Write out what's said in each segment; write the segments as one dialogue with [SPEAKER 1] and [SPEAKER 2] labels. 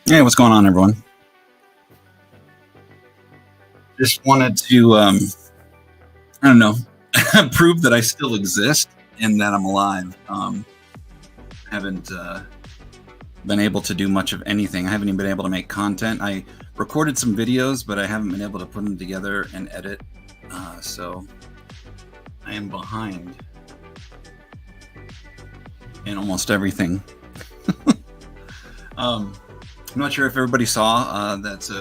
[SPEAKER 1] Hey, what's going on, everyone? Just wanted to, I don't know, prove that I still exist and that I'm alive. Haven't been able to do much of anything. I haven't even been able to make content. I recorded some videos, but I haven't been able to put them together and edit. So I am behind in almost everything. I'm not sure if everybody saw that's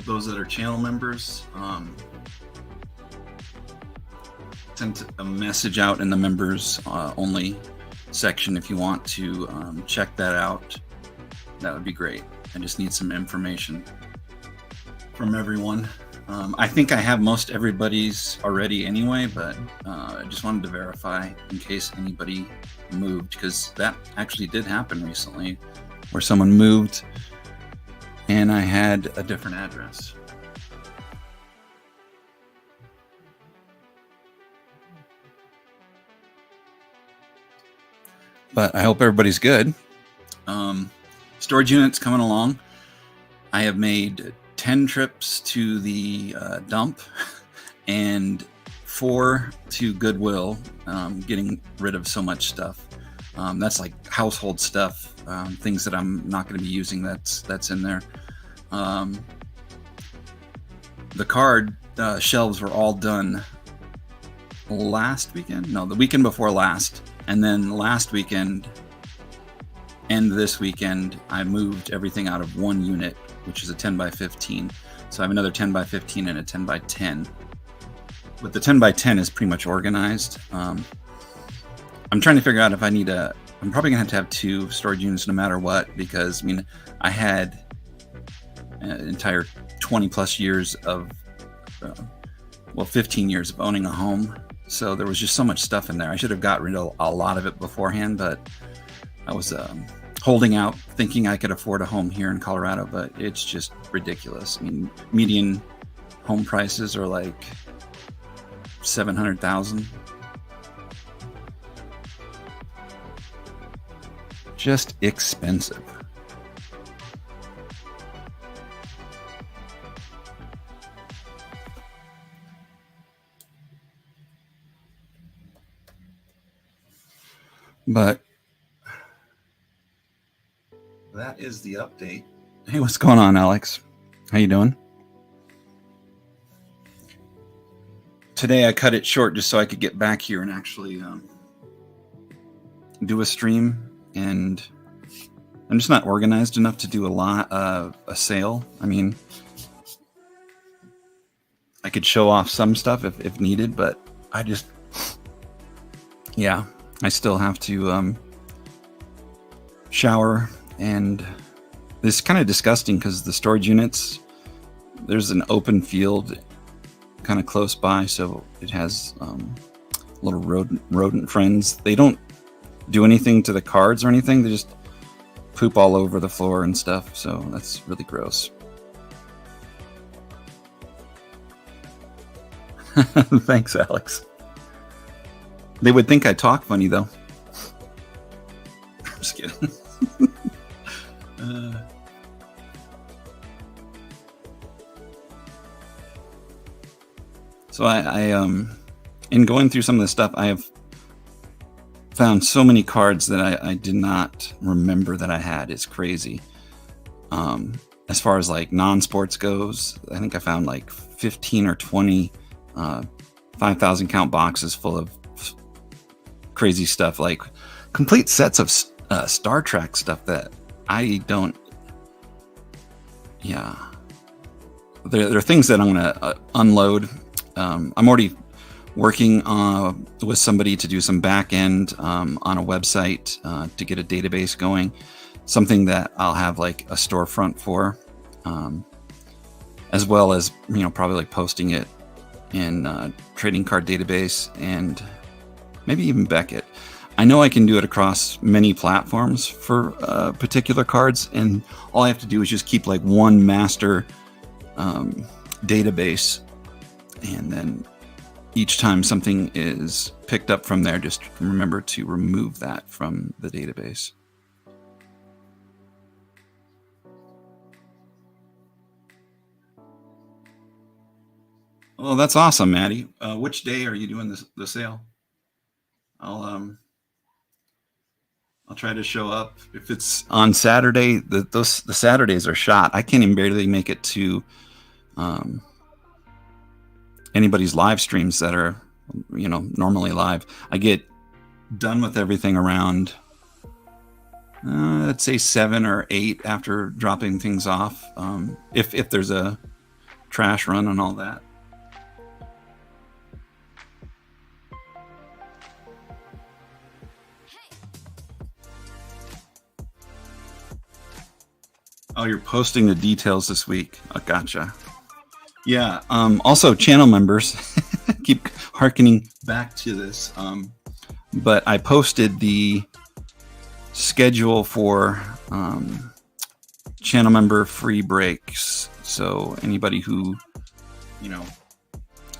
[SPEAKER 1] those that are channel members sent a message out in the members only section. If you want to check that out, that would be great. I just need some information from everyone. I think I have most everybody's already anyway, but I just wanted to verify in case anybody moved, because that actually did happen recently where someone moved and I had a different address. But I hope everybody's good. Storage units coming along. I have made 10 trips to the dump and 4 to Goodwill, getting rid of so much stuff. That's like household stuff, things that I'm not going to be using. That's in there. The card shelves were all done last weekend. No, the weekend before last. And then last weekend and this weekend, I moved everything out of one unit, which is a 10 by 15. So I have another 10 by 15 and a 10 by 10. But the 10 by 10 is pretty much organized. I'm trying to figure out if I need I'm probably gonna have to have 2 storage units no matter what, because I mean, I had an entire 20 plus years of, 15 years of owning a home. So there was just so much stuff in there. I should have got rid of a lot of it beforehand, but I was holding out, thinking I could afford a home here in Colorado, but it's just ridiculous. I mean, median home prices are like $700,000. Just expensive. But that is the update. Hey, what's going on, Alex? How you doing? Today I cut it short just so I could get back here and actually do a stream, and I'm just not organized enough to do a sale. I mean, I could show off some stuff if needed, but I just, yeah, I still have to shower, and it's kind of disgusting because the storage units, there's an open field kind of close by, so it has little rodent friends. They don't do anything to the cards or anything. They just poop all over the floor and stuff, so that's really gross. Thanks, Alex. They would think I talk funny, though. I'm just kidding. So I in going through some of the stuff, I have found so many cards that I did not remember that I had. It's crazy. As far as like non-sports goes, I think I found like 15 or 20 5,000 count boxes full of crazy stuff, like complete sets of Star Trek stuff that I don't. Yeah, there are things that I'm gonna unload. I'm already working with somebody to do some back end on a website to get a database going, something that I'll have like a storefront for, as well as, you know, probably like posting it in trading card database and maybe even Beckett. I know I can do it across many platforms for particular cards, and all I have to do is just keep like one master database, and then each time something is picked up from there, just remember to remove that from the database. Well, that's awesome, Maddie. Which day are you doing the sale? I'll I'll try to show up. If it's on Saturday, the Saturdays are shot. I can't even barely make it to um, anybody's live streams that are, normally live. I get done with everything around, let's say 7 or 8 after dropping things off. If there's a trash run and all that. Oh, you're posting the details this week. Oh, gotcha. Yeah. Also, channel members keep harkening back to this. But I posted the schedule for channel member free breaks. So anybody who,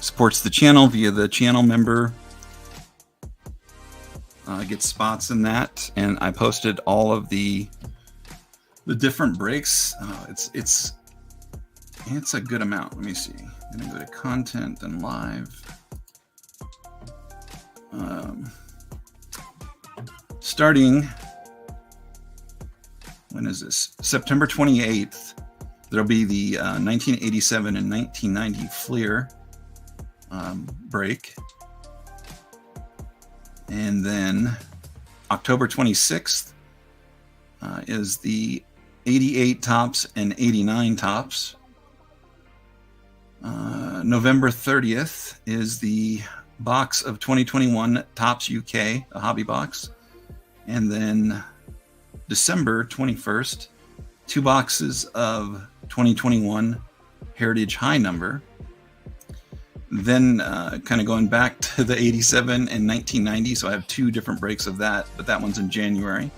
[SPEAKER 1] supports the channel via the channel member gets spots in that. And I posted all of the different breaks. It's a good amount. Let me see. I'm gonna go to content and live. Starting, when is this? September 28th, there'll be the 1987 and 1990 Fleer break. And then October 26th is the 88 tops and 89 tops. November 30th is the box of 2021 Tops UK, a hobby box. And then December 21st, 2 boxes of 2021 Heritage High Number. Then kind of going back to the 87 and 1990, so I have 2 different breaks of that, but that one's in January.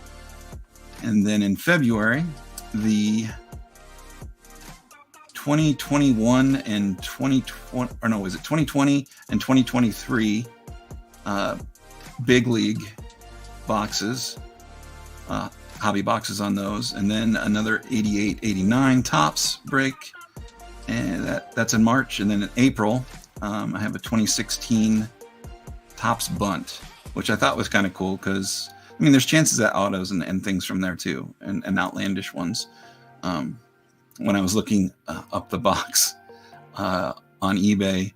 [SPEAKER 1] And then in February, the 2021 and 2020, or no, was it 2020 and 2023 big league boxes, hobby boxes on those, and then another 88, 89 tops break, and that's in March. And then in April, I have a 2016 tops bunt, which I thought was kind of cool because there's chances at autos and things from there too, and outlandish ones. When I was looking up the box on eBay,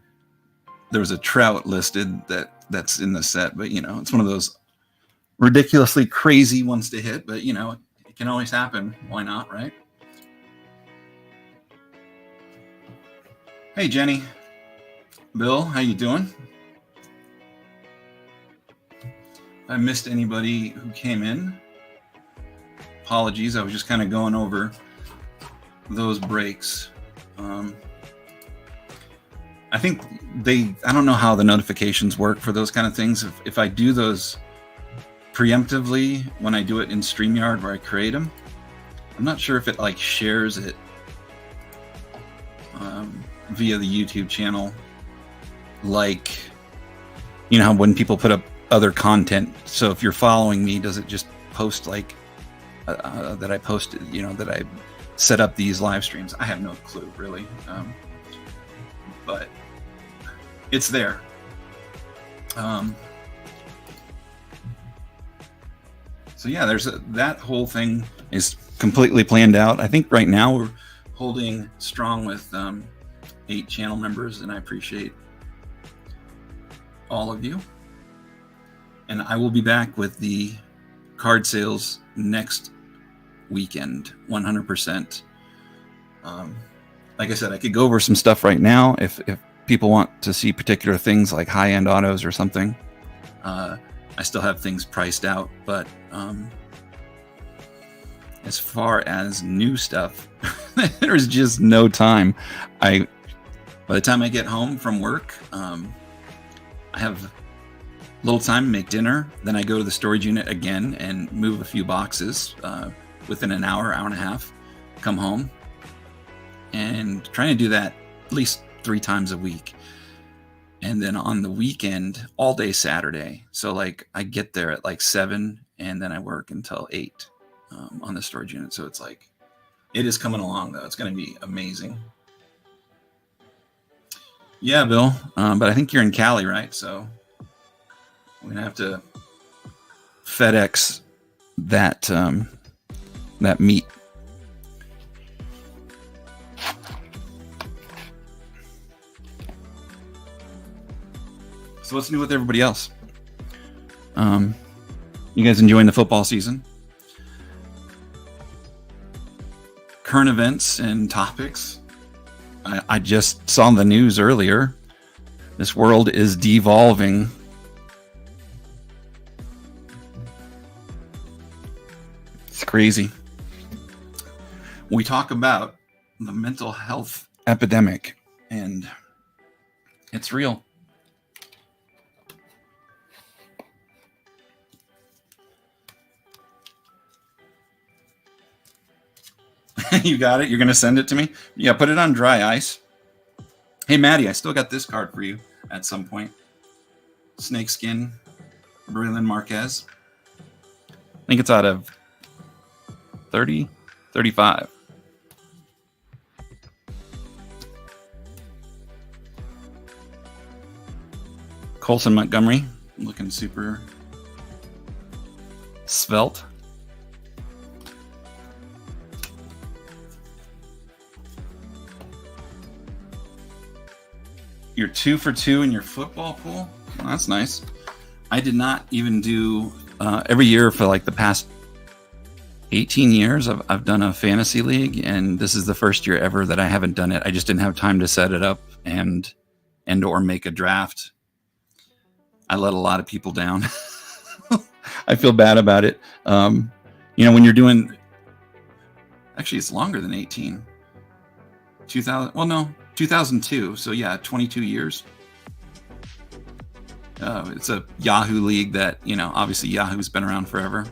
[SPEAKER 1] there was a trout listed that's in the set, but it's one of those ridiculously crazy ones to hit, but it can always happen. Why not, right? Hey, Jenny. Bill, how you doing? I missed anybody who came in. Apologies, I was just kind of going over those breaks. I think I don't know how the notifications work for those kind of things. If I do those preemptively when I do it in StreamYard where I create them, I'm not sure if it shares it via the YouTube channel, how when people put up other content. So if you're following me, does it just post that I posted, that I set up these live streams? I have no clue, really. But it's there. So yeah, that whole thing is completely planned out. I think right now we're holding strong with 8 channel members, and I appreciate all of you. And I will be back with the card sales next weekend, 100%. Like I said, I could go over some stuff right now if people want to see particular things like high-end autos or something. I still have things priced out, but as far as new stuff, there's just no time. By the time I get home from work, I have little time to make dinner. Then I go to the storage unit again and move a few boxes within an hour and a half. Come home and trying to do that at least 3 times a week. And then on the weekend, all day Saturday. So I get there at 7 and then I work until 8 on the storage unit. So it's it is coming along though. It's going to be amazing. Yeah, Bill. But I think you're in Cali, right? So we're gonna have to FedEx that meat. So what's new with everybody else? You guys enjoying the football season? Current events and topics. I just saw the news earlier. This world is devolving. It's crazy. We talk about the mental health epidemic, and it's real. You got it? You're going to send it to me? Yeah, put it on dry ice. Hey, Maddie, I still got this card for you at some point. Snakeskin, Braylon Marquez. I think it's out of 30, 35. Colson Montgomery, looking super svelte. You're 2 for 2 in your football pool. Well, that's nice. I did not even do every year for like the past 18 years. I've done a fantasy league, and this is the first year ever that I haven't done it. I just didn't have time to set it up and or make a draft. I let a lot of people down. I feel bad about it. When you're doing, actually, it's longer than 18. 2000. Well, no. 2002, so yeah, 22 years. It's a Yahoo league that, obviously Yahoo's been around forever.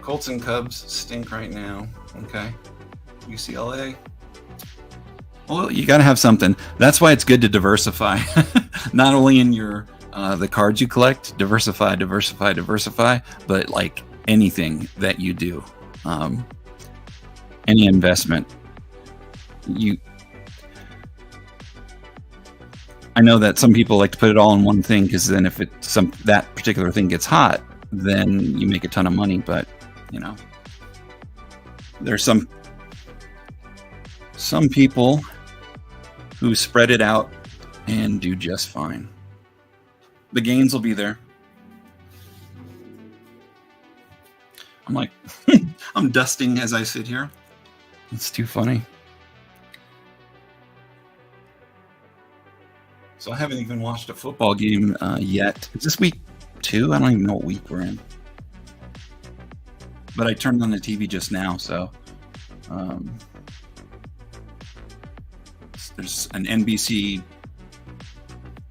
[SPEAKER 1] Colts and Cubs stink right now. Okay. UCLA. Well, you got to have something. That's why it's good to diversify. Not only in your the cards you collect, diversify, but like anything that you do, any investment, I know that some people like to put it all in one thing, because then if that particular thing gets hot, then you make a ton of money. But there's some people who spread it out and do just fine. The gains will be there. I'm like, I'm dusting as I sit here. It's too funny. So I haven't even watched a football game yet. Is this week 2? I don't even know what week we're in. But I turned on the TV just now, so there's an NBC.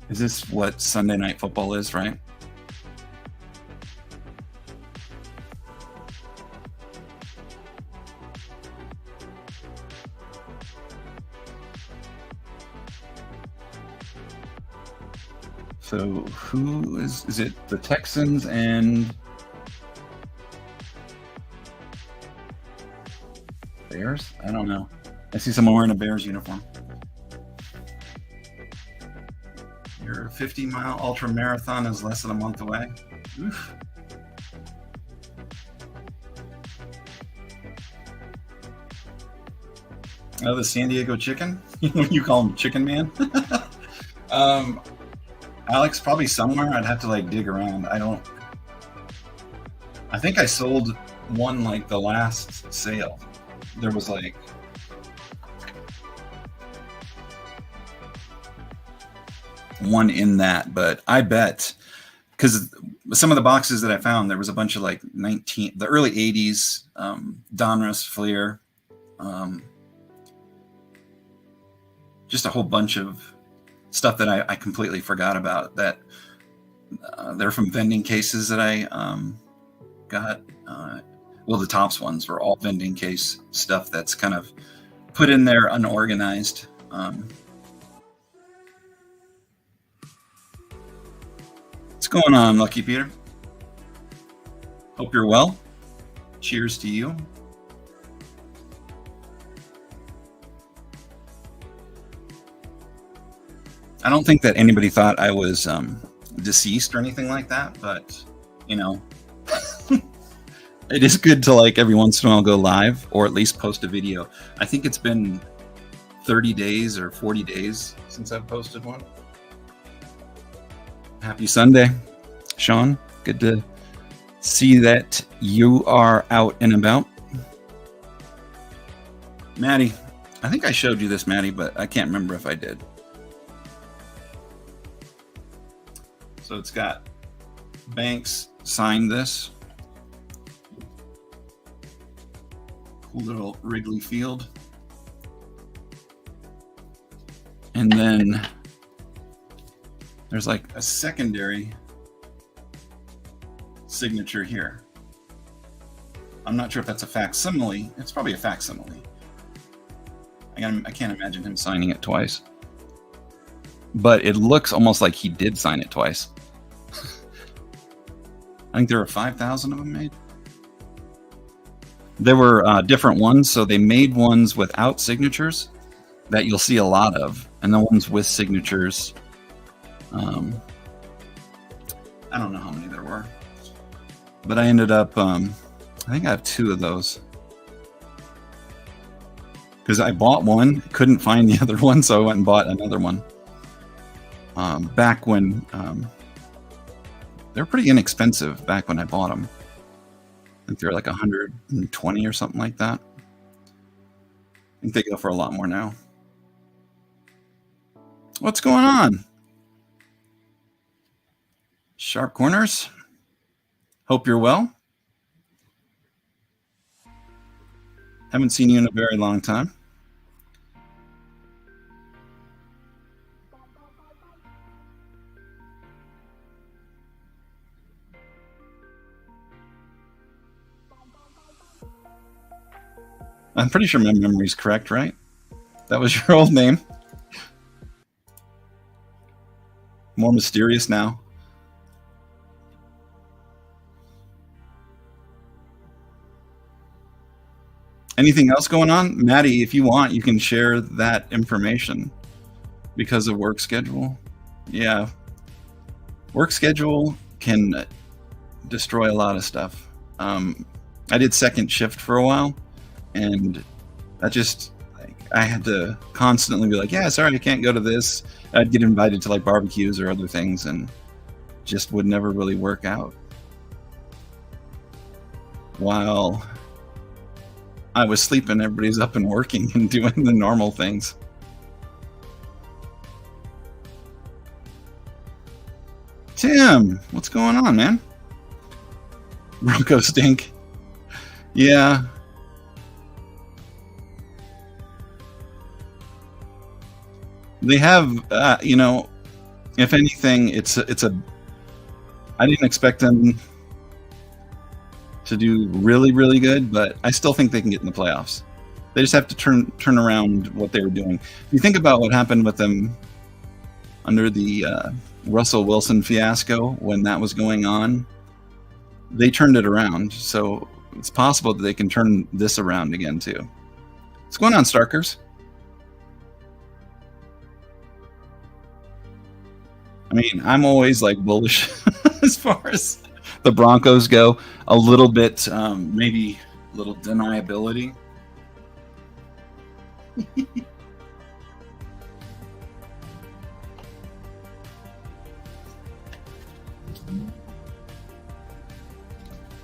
[SPEAKER 1] Is this what Sunday Night Football is, right? So who is it? The Texans and Bears? I don't know. I see someone wearing a Bears uniform. Your 50-mile ultra marathon is less than a month away. Oof. Oh, the San Diego Chicken? You call him Chicken Man? Alex, probably somewhere. I'd have to like dig around. I think I sold one like the last sale. There was like one in that, but I bet, because some of the boxes that I found, there was a bunch of like the early 80s Donruss Fleer, just a whole bunch of stuff that I completely forgot about, that they're from vending cases that I got. Well, the Tops ones were all vending case stuff that's kind of put in there unorganized. What's going on, Lucky Peter? Hope you're well. Cheers to you. I don't think that anybody thought I was deceased or anything like that, but you know, it is good to like every once in a while go live or at least post a video. I think it's been 30 days or 40 days since I've posted one. Happy Sunday, Sean. Good to see that you are out and about. Maddie, I think I showed you this, Maddie, but I can't remember if I did. So it's got Banks signed this. Cool little Wrigley Field. And then there's like a secondary signature here. I'm not sure if that's a facsimile. It's probably a facsimile. I can't imagine him signing it twice. But it looks almost like he did sign it twice. I think there were 5,000 of them made. There were different ones, so they made ones without signatures that you'll see a lot of, and the ones with signatures, I don't know how many there were, but I ended up, I think I have 2 of those. Because I bought one, couldn't find the other one, so I went and bought another one. Back when they're pretty inexpensive back when I bought them. I think they're like 120 or something like that. I think they go for a lot more now. What's going on? Sharp Corners. Hope you're well. Haven't seen you in a very long time. I'm pretty sure my memory's correct, right? That was your old name. More mysterious now. Anything else going on? Maddie, if you want, you can share that information because of work schedule. Yeah. Work schedule can destroy a lot of stuff. I did second shift for a while, and that just, like, I had to constantly be like, yeah, sorry, I can't go to this. I'd get invited to like barbecues or other things, and just would never really work out. While I was sleeping, everybody's up and working and doing the normal things. Tim, what's going on, man? Bronco stink. Yeah. They have, you know, if anything, it's a. I didn't expect them to do really, really good, but I still think they can get in the playoffs. They just have to turn around what they were doing. If you think about what happened with them under the Russell Wilson fiasco when that was going on, they turned it around. So it's possible that they can turn this around again too. What's going on, Starkers? I mean, I'm always like bullish as far as the Broncos go. A little bit, maybe a little deniability.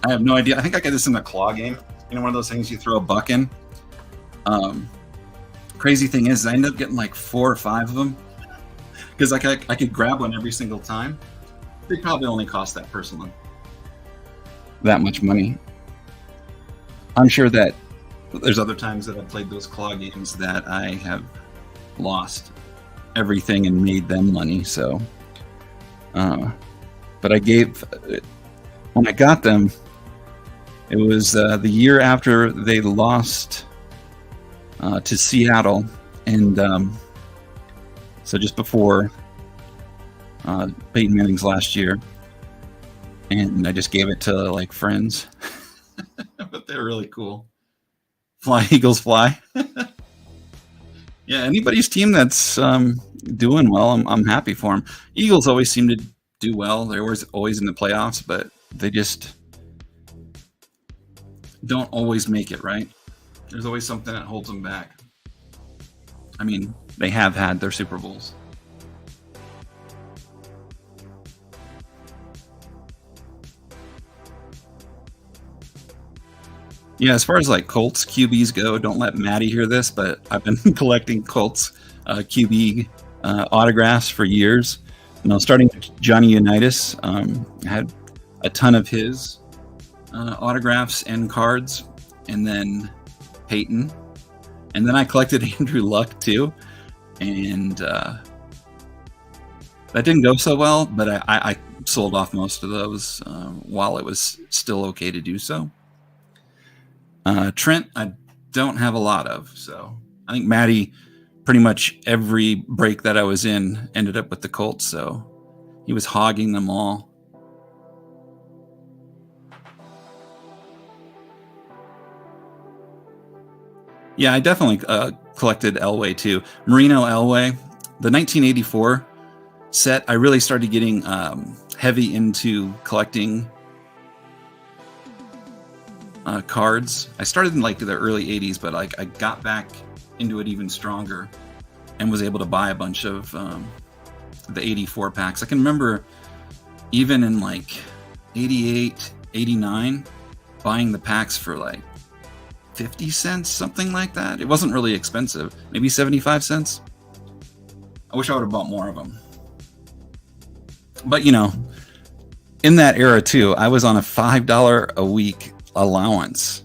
[SPEAKER 1] I have no idea. I think I got this in the claw game. You know, one of those things you throw a buck in. Crazy thing is, I ended up getting like 4 or 5 of them because I could grab one every single time. They probably only cost that person that much money. I'm sure that there's other times that I've played those claw games that I have lost everything and made them money. So, but I gave, when I got them, it was the year after they lost to Seattle, and so just before Peyton Manning's last year. and I just gave it to like friends. But they're really cool. Fly Eagles fly. Yeah, anybody's team that's doing well, I'm happy for them. Eagles always seem to do well. They're always in the playoffs, but they just don't always make it, right? There's always something that holds them back. I mean, they have had their Super Bowls. Yeah, as far as like Colts QBs go, don't let Maddie hear this, but I've been collecting Colts QB autographs for years. Starting with Johnny Unitas, I had a ton of his autographs and cards, and then Peyton, and then I collected Andrew Luck too, and that didn't go so well, but I sold off most of those while it was still okay to do so. Trent, I don't have a lot of, so I think Maddie, pretty much every break that I was in ended up with the Colts, so he was hogging them all. Yeah, I definitely collected Elway too. Marino Elway, the 1984 set. I really started getting heavy into collecting cards. I started in like the early 80s, but like I got back into it even stronger and was able to buy a bunch of the 84 packs. I can remember even in like 88, 89, buying the packs for like 50 cents, something like that. It wasn't really expensive, maybe 75 cents. I wish I would have bought more of them. But in that era too, I was on a $5 a week allowance.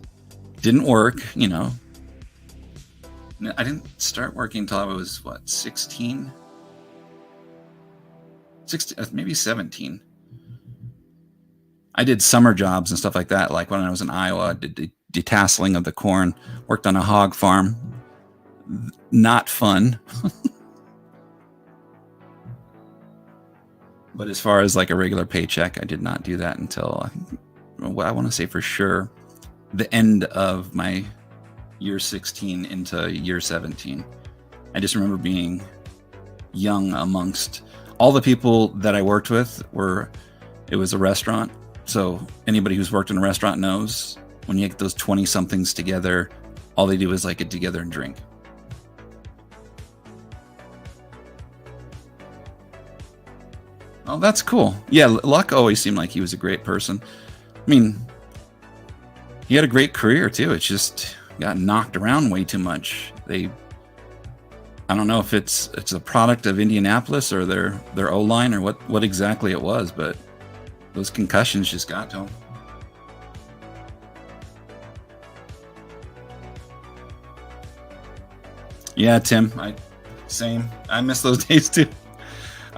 [SPEAKER 1] Didn't work, I didn't start working until I was 16, maybe 17. I did summer jobs and stuff like that. Like when I was in Iowa, I did the detasseling of the corn, worked on a hog farm. Not fun. But as far as like a regular paycheck, I did not do that until I want to say for sure the end of my year 16 into year 17. I just remember being young amongst all the people that I worked with. It was a restaurant, so anybody who's worked in a restaurant knows when you get those 20 somethings together, all they do is like get together and drink. Oh, that's cool. Yeah, Luck always seemed like he was a great person. I mean, he had a great career too. It's just got knocked around way too much. I don't know if it's a product of Indianapolis or their O-line or what exactly it was, but those concussions just got to him. Yeah, Tim, same. I miss those days too.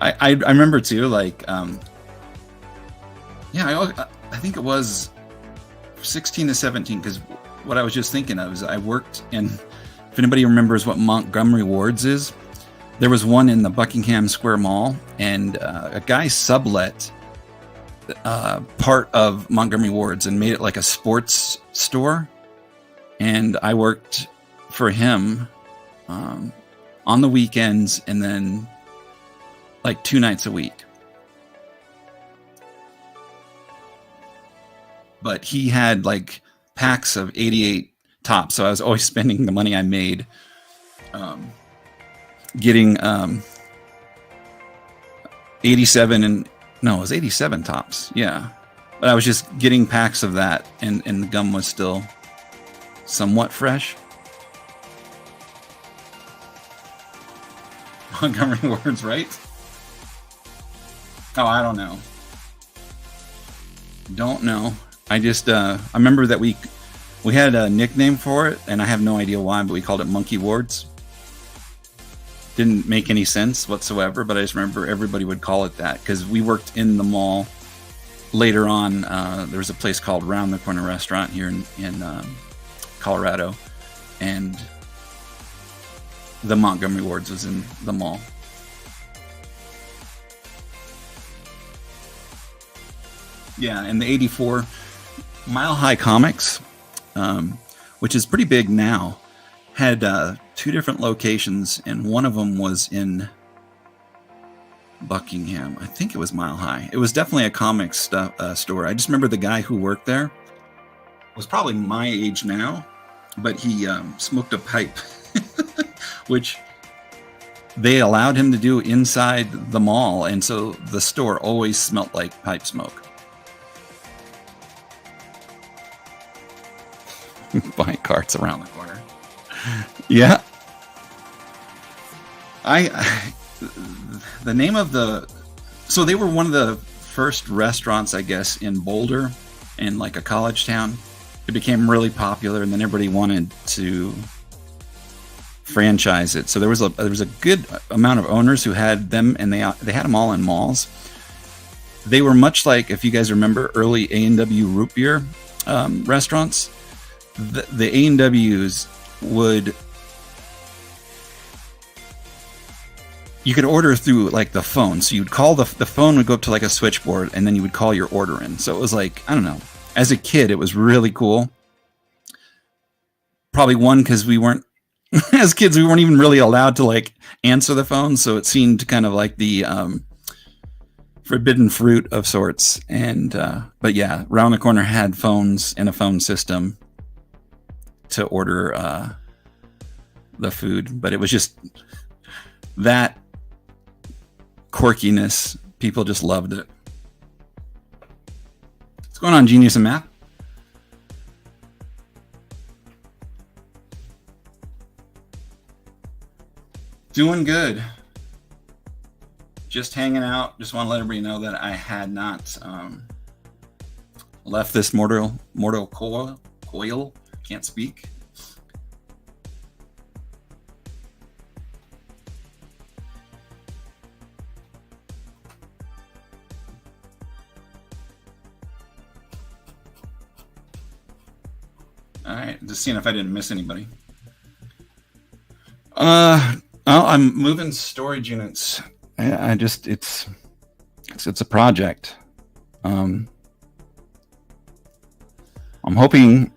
[SPEAKER 1] I remember too, like, I think it was 16 to 17, because what I was just thinking of is I worked in, if anybody remembers what Montgomery Wards is, there was one in the Buckingham Square Mall, and a guy sublet part of Montgomery Wards and made it like a sports store, and I worked for him on the weekends and then like 2 nights a week. But he had like packs of 88 tops, so I was always spending the money I made getting 87 and no, it was 87 tops. Yeah, but I was just getting packs of that, and the gum was still somewhat fresh. Montgomery Wards, right? Oh, I don't know. Don't know. I just I remember that we had a nickname for it, and I have no idea why, but we called it Monkey Wards. Didn't make any sense whatsoever, but I just remember everybody would call it that because we worked in the mall. Later on, there was a place called Round the Corner Restaurant here in Colorado, and the Montgomery Wards was in the mall. Yeah, and the 84 Mile High Comics, which is pretty big now, had two different locations, and one of them was in Buckingham. I think it was Mile High. It was definitely a comics store. I just remember the guy who worked there was probably my age now, but he smoked a pipe, which they allowed him to do inside the mall, and so the store always smelled like pipe smoke. Buying carts around the corner. Yeah. The name of so they were one of the first restaurants, I guess, in Boulder, in like a college town. It became really popular, and then everybody wanted to franchise it. So there was a good amount of owners who had them, and they had them all in malls. They were much like, if you guys remember, early A&W root beer restaurants. The A&Ws would, you could order through like the phone. So you'd call the phone would go up to like a switchboard, and then you would call your order in. So it was like, I don't know. As a kid, it was really cool. Probably one, because we weren't, as kids, we weren't even really allowed to like answer the phone. So it seemed kind of like the forbidden fruit of sorts. And, but yeah, Round the Corner had phones and a phone system to order the food. But it was just that quirkiness. People just loved it. What's going on, Genius in Math? Doing good. Just hanging out. Just want to let everybody know that I had not left this mortal coil. Can't speak. All right, just seeing if I didn't miss anybody. I'm moving storage units. I just it's a project. I'm hoping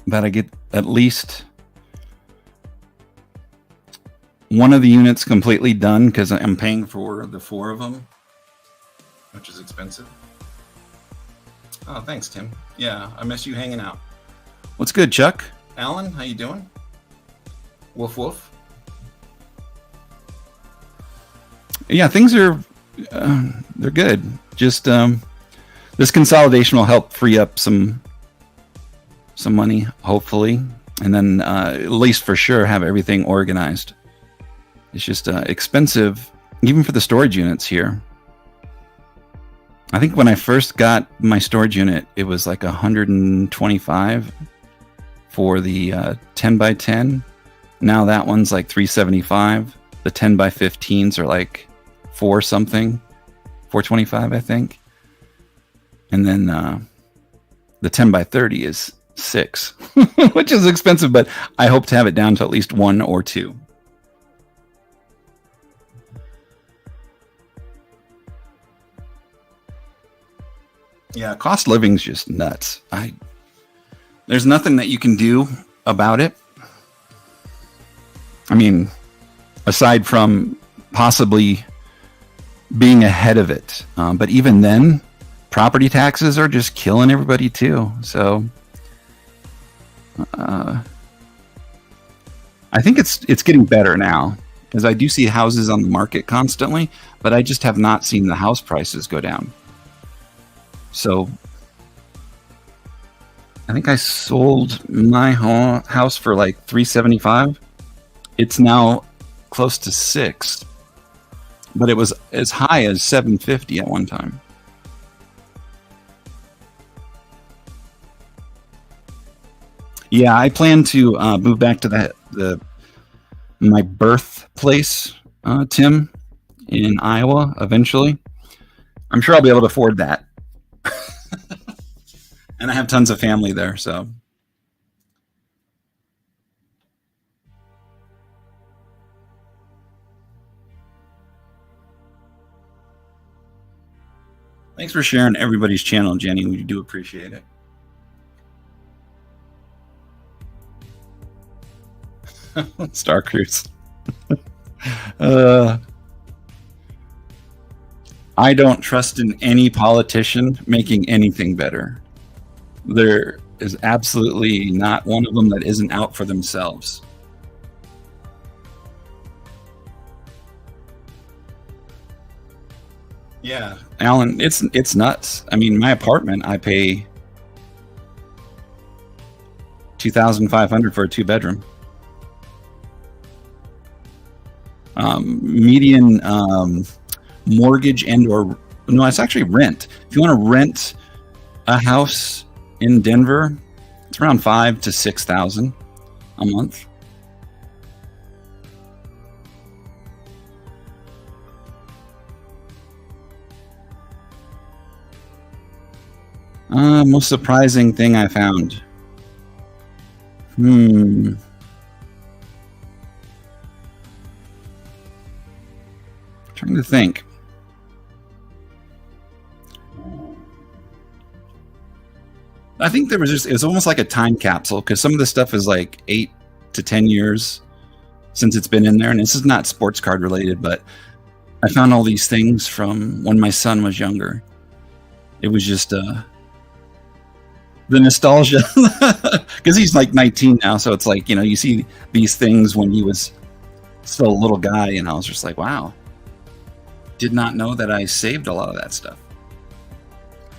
[SPEAKER 1] that I get at least one of the units completely done, because I'm paying for the 4 of them, which is expensive. Oh, thanks, Tim. Yeah, I miss you hanging out. What's good, Chuck? Alan, how you doing? Woof woof. Yeah, things are they're good. Just this consolidation will help free up some money, hopefully, and then at least for sure have everything organized. It's just expensive, even for the storage units here. I think when I first got my storage unit, it was like $125 for the 10 by 10. Now that one's like $375. The 10 by 15s are like $425, I think. And then the 10 by 30 is $6, which is expensive, but I hope to have it down to at least 1 or 2. Yeah, cost of living's just nuts. There's nothing that you can do about it. I mean, aside from possibly being ahead of it. But even then, property taxes are just killing everybody too. So I think it's getting better now, because I do see houses on the market constantly, but I just have not seen the house prices go down. So I think I sold my house for like $375. It's now close to $6, but it was as high as $750 at one time. Yeah, I plan to move back to my birthplace, Tim, in Iowa eventually. I'm sure I'll be able to afford that. And I have tons of family there, so. Thanks for sharing everybody's channel, Jenny. We do appreciate it. Star Cruise. I don't trust in any politician making anything better. There is absolutely not one of them that isn't out for themselves. Yeah, Alan, it's nuts. I mean, my apartment, I pay 2,500 for a 2-bedroom. Median mortgage or no, it's actually rent. If you want to rent a house in Denver, it's around 5,000 to 6,000 a month. Most surprising thing I found. Trying to think. I think there was it's almost like a time capsule, because some of the stuff is like 8 to 10 years since it's been in there. And this is not sports card related, but I found all these things from when my son was younger. It was just the nostalgia, because he's like 19 now. So it's like, you see these things when he was still a little guy, and I was just like, wow, did not know that I saved a lot of that stuff.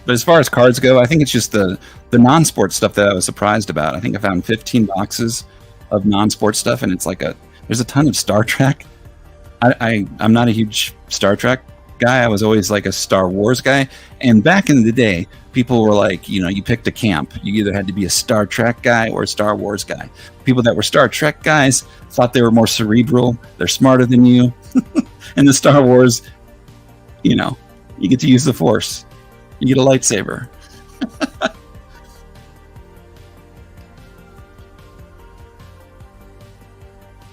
[SPEAKER 1] But as far as cards go, I think it's just the non-sports stuff that I was surprised about. I think I found 15 boxes of non-sports stuff, and it's like there's a ton of Star Trek. I'm not a huge Star Trek guy. I was always like a Star Wars guy. And back in the day, people were like, you picked a camp. You either had to be a Star Trek guy or a Star Wars guy. People that were Star Trek guys thought they were more cerebral. They're smarter than you. And the Star Wars, you get to use the Force. You get a lightsaber.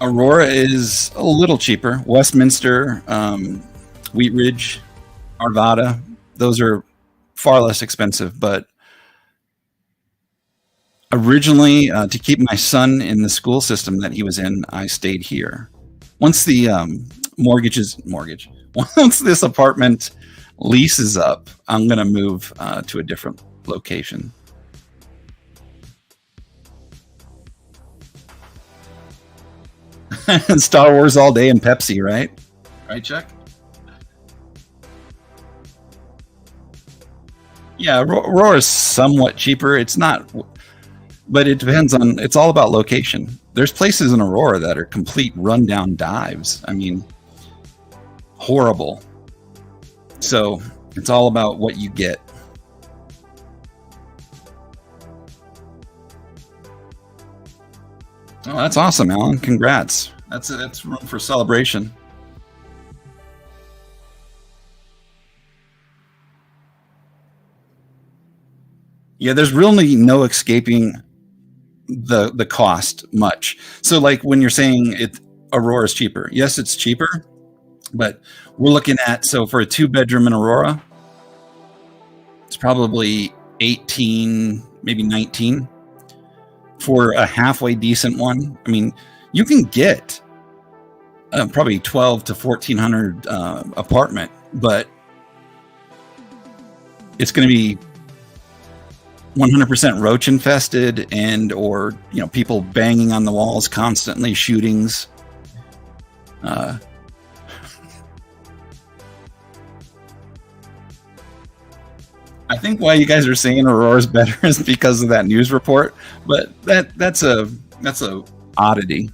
[SPEAKER 1] Aurora is a little cheaper. Westminster, Wheat Ridge, Arvada, those are far less expensive. But originally, to keep my son in the school system that he was in, I stayed here. Once the once this apartment lease is up, I'm going to move to a different location. Star Wars all day and Pepsi, right? Right, Chuck? Yeah, Aurora is somewhat cheaper. It's not, but it depends on, it's all about location. There's places in Aurora that are complete rundown dives. I mean, horrible. So it's all about what you get. Oh, that's awesome, Alan. Congrats. That's room for celebration. Yeah, there's really no escaping the cost much. So like when you're saying Aurora is cheaper, yes, it's cheaper, but we're looking at, so for a 2-bedroom in Aurora, it's probably 18, maybe 19. For a halfway decent one, I mean, you can get probably 12 to 1,400 apartment, but it's going to be 100% roach infested, and or people banging on the walls constantly, shootings. I think why you guys are saying Aurora's better is because of that news report, but that's a oddity.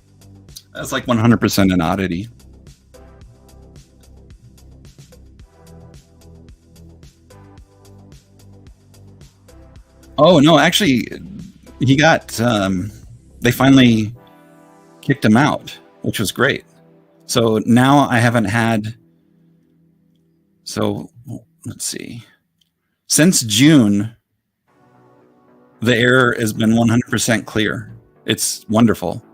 [SPEAKER 1] That's like 100% an oddity. Oh no, actually, he got. They finally kicked him out, which was great. So now I haven't had. So let's see. Since June, the air has been 100% clear. It's wonderful.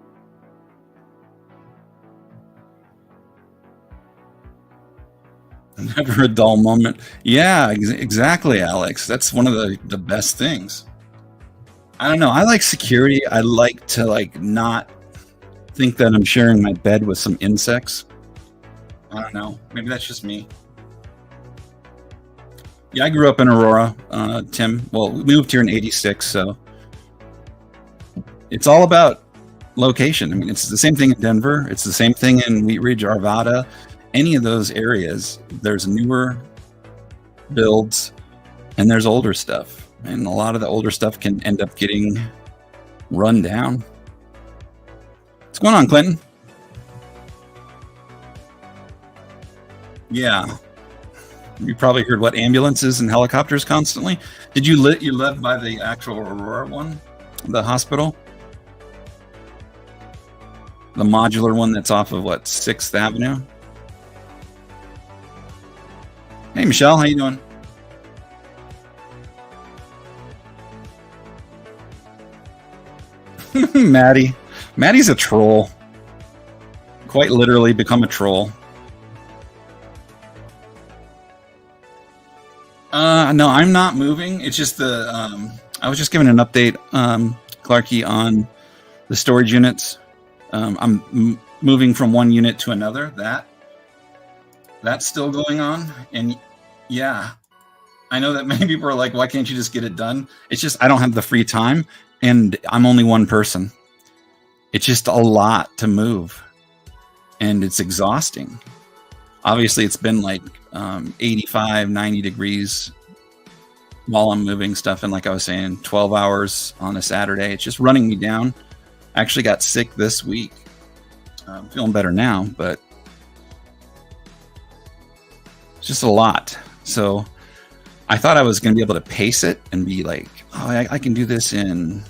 [SPEAKER 1] Never a dull moment. Yeah, exactly, Alex. That's one of the best things. I don't know. I like security. I like to like not think that I'm sharing my bed with some insects. I don't know. Maybe that's just me. Yeah, I grew up in Aurora, Tim. Well, we moved here in '86, so it's all about location. I mean, it's the same thing in Denver. It's the same thing in Wheat Ridge, Arvada. Any of those areas, there's newer builds and there's older stuff. And a lot of the older stuff can end up getting run down. What's going on, Clinton? Yeah. You probably heard what ambulances and helicopters constantly. Did you live by the actual Aurora one? The hospital? The modular one that's off of what, 6th Avenue? Hey Michelle, how you doing? Maddie's a troll. Quite literally become a troll. No, I'm not moving. It's just I was just giving an update, Clarky, on the storage units. I'm moving from one unit to another. That's still going on, and yeah, I know that many people are like, "Why can't you just get it done?" It's just I don't have the free time, and I'm only one person. It's just a lot to move, and it's exhausting. Obviously, it's been like 85, 90 degrees while I'm moving stuff, and like I was saying, 12 hours on a Saturday. It's just running me down. I actually got sick this week. I'm feeling better now, but it's just a lot. So I thought I was going to be able to pace it and be like, oh, I can do this in,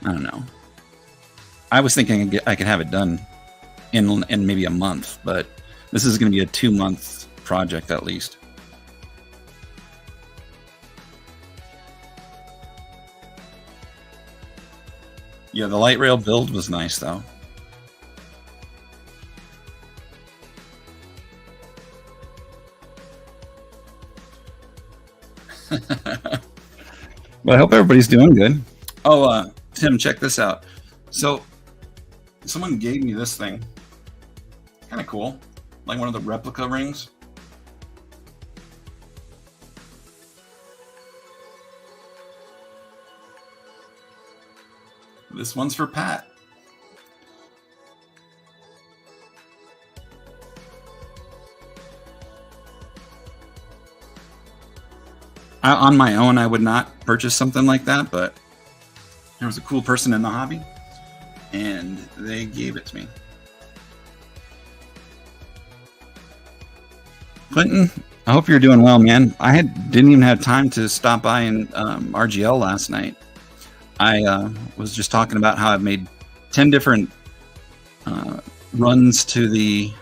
[SPEAKER 1] I don't know. I was thinking I could have it done in maybe a month, but this is going to be a 2-month project at least. Yeah, the light rail build was nice though. But I hope everybody's doing good. Oh, Tim, check this out. So someone gave me this thing. Kind of cool. Like one of the replica rings. This one's for Pat. On my own, I would not purchase something like that, but there was a cool person in the hobby, and they gave it to me. Clinton, I hope you're doing well, man. Didn't even have time to stop by in RGL last night. I was just talking about how I've made 10 different runs to the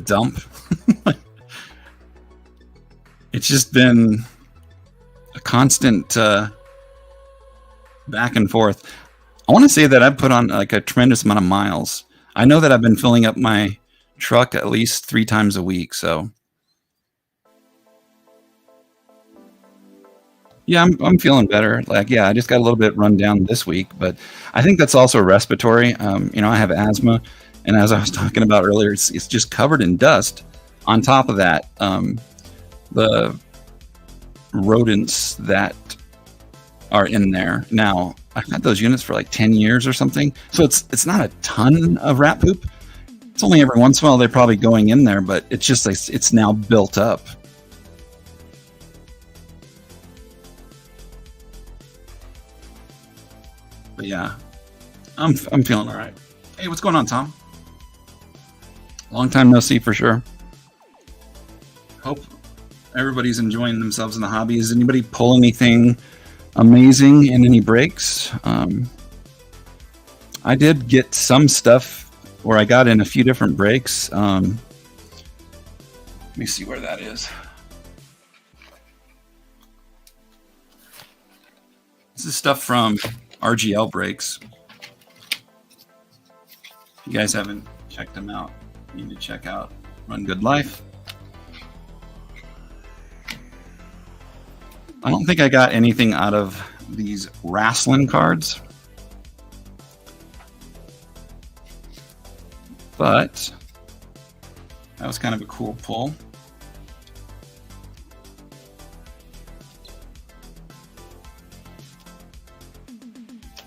[SPEAKER 1] dump. It's just been a constant back and forth. I want to say that I've put on like a tremendous amount of miles. I know that I've been filling up my truck at least 3 times a week. So yeah, I'm feeling better. Like, yeah, I just got a little bit run down this week, but I think that's also respiratory. I have asthma, and as I was talking about earlier, it's just covered in dust. On top of that, the rodents that are in there now, I've had those units for like 10 years or something, so it's not a ton of rat poop. It's only every once in a while they're probably going in there, but it's just like it's now built up. But yeah, I'm feeling all right. Hey, what's going on, Tom? Long time no see for sure. Hope everybody's enjoying themselves in the hobby. Is anybody pull anything amazing in any breaks? I did get some stuff where I got in a few different breaks. Let me see where that is. This is stuff from RGL breaks. If you guys haven't checked them out. You need to check out Run Good Life. I don't think I got anything out of these wrestling cards, but that was kind of a cool pull.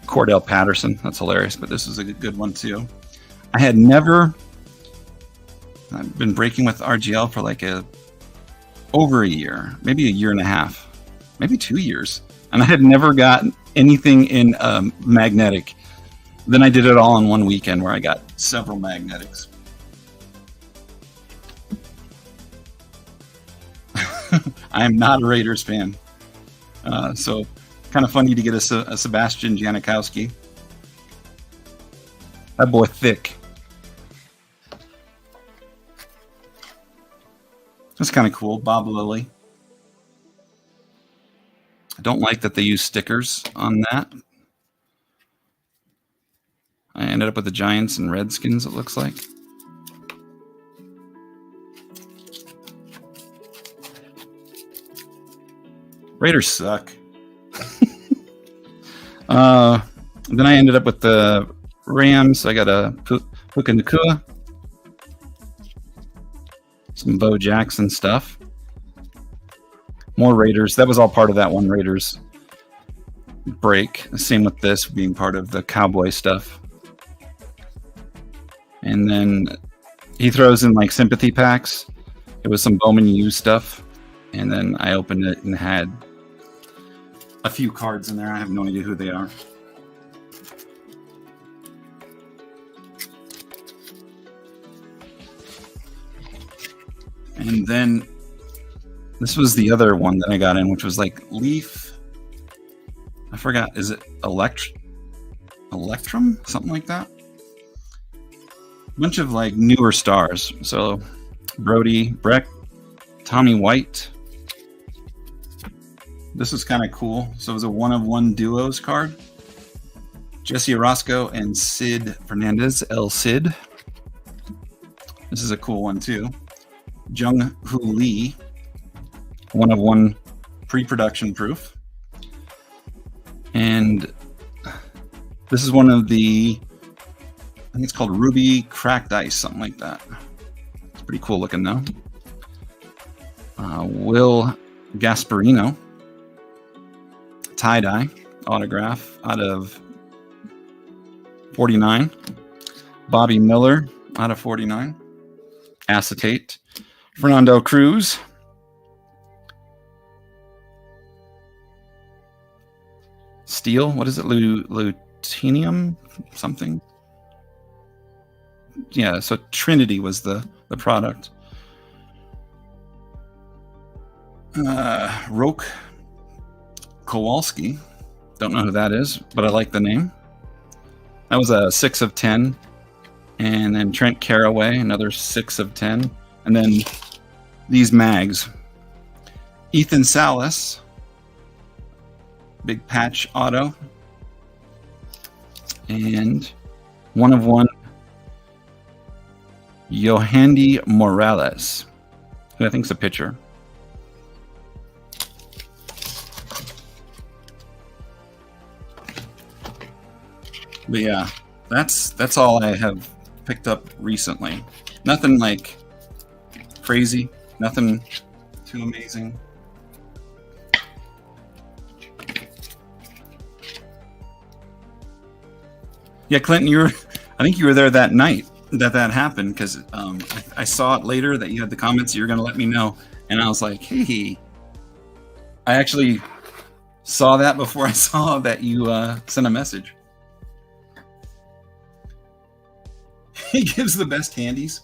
[SPEAKER 1] Cordell Patterson, that's hilarious, but this is a good one too. I've been breaking with RGL for like over a year, maybe a year and a half, maybe 2 years. And I had never gotten anything in magnetic. Then I did it all in one weekend where I got several magnetics. I am not a Raiders fan. So kind of funny to get a Sebastian Janikowski. That boy thick. That's kind of cool. Bob Lilly. I don't like that they use stickers on that. I ended up with the Giants and Redskins, it looks like. Raiders suck. Then I ended up with the Rams. I got a Puka Nacua. Some Bo Jackson stuff. More Raiders. That was all part of that one Raiders break. Same with this being part of the Cowboy stuff. And then he throws in like sympathy packs. It was some Bowman U stuff. And then I opened it and had a few cards in there. I have no idea who they are. And then this was the other one that I got in, which was like Leaf. I forgot. Is it Electrum? Something like that. A bunch of like newer stars. So Brody Breck, Tommy White. This is kind of cool. So it was a 1-of-1 duos card. Jesse Orozco and Sid Fernandez, El Cid. This is a cool one too. Jung Hoo Lee, 1-of-1 pre-production proof. And this is one of the, I think it's called Ruby Cracked Ice, something like that. It's pretty cool looking though. Will Gasparino, tie-dye autograph out of 49. Bobby Miller out of 49. Acetate. Fernando Cruz. Steel. What is it? Lutetium? Something? Yeah, so Trinity was the product. Roke Kowalski. Don't know who that is, but I like the name. That was a 6/10. And then Trent Caraway, another 6/10. And then these mags. Ethan Salas. Big patch auto. And 1-of-1 Yohandy Morales, who I think is a pitcher. But yeah, that's all I have picked up recently. Nothing like crazy, nothing too amazing. Yeah, Clinton, I think you were there that night that happened, because I saw it later that you had the comments. You were going to let me know, and I was like, hey, I actually saw that before I saw that you sent a message. He gives the best handies.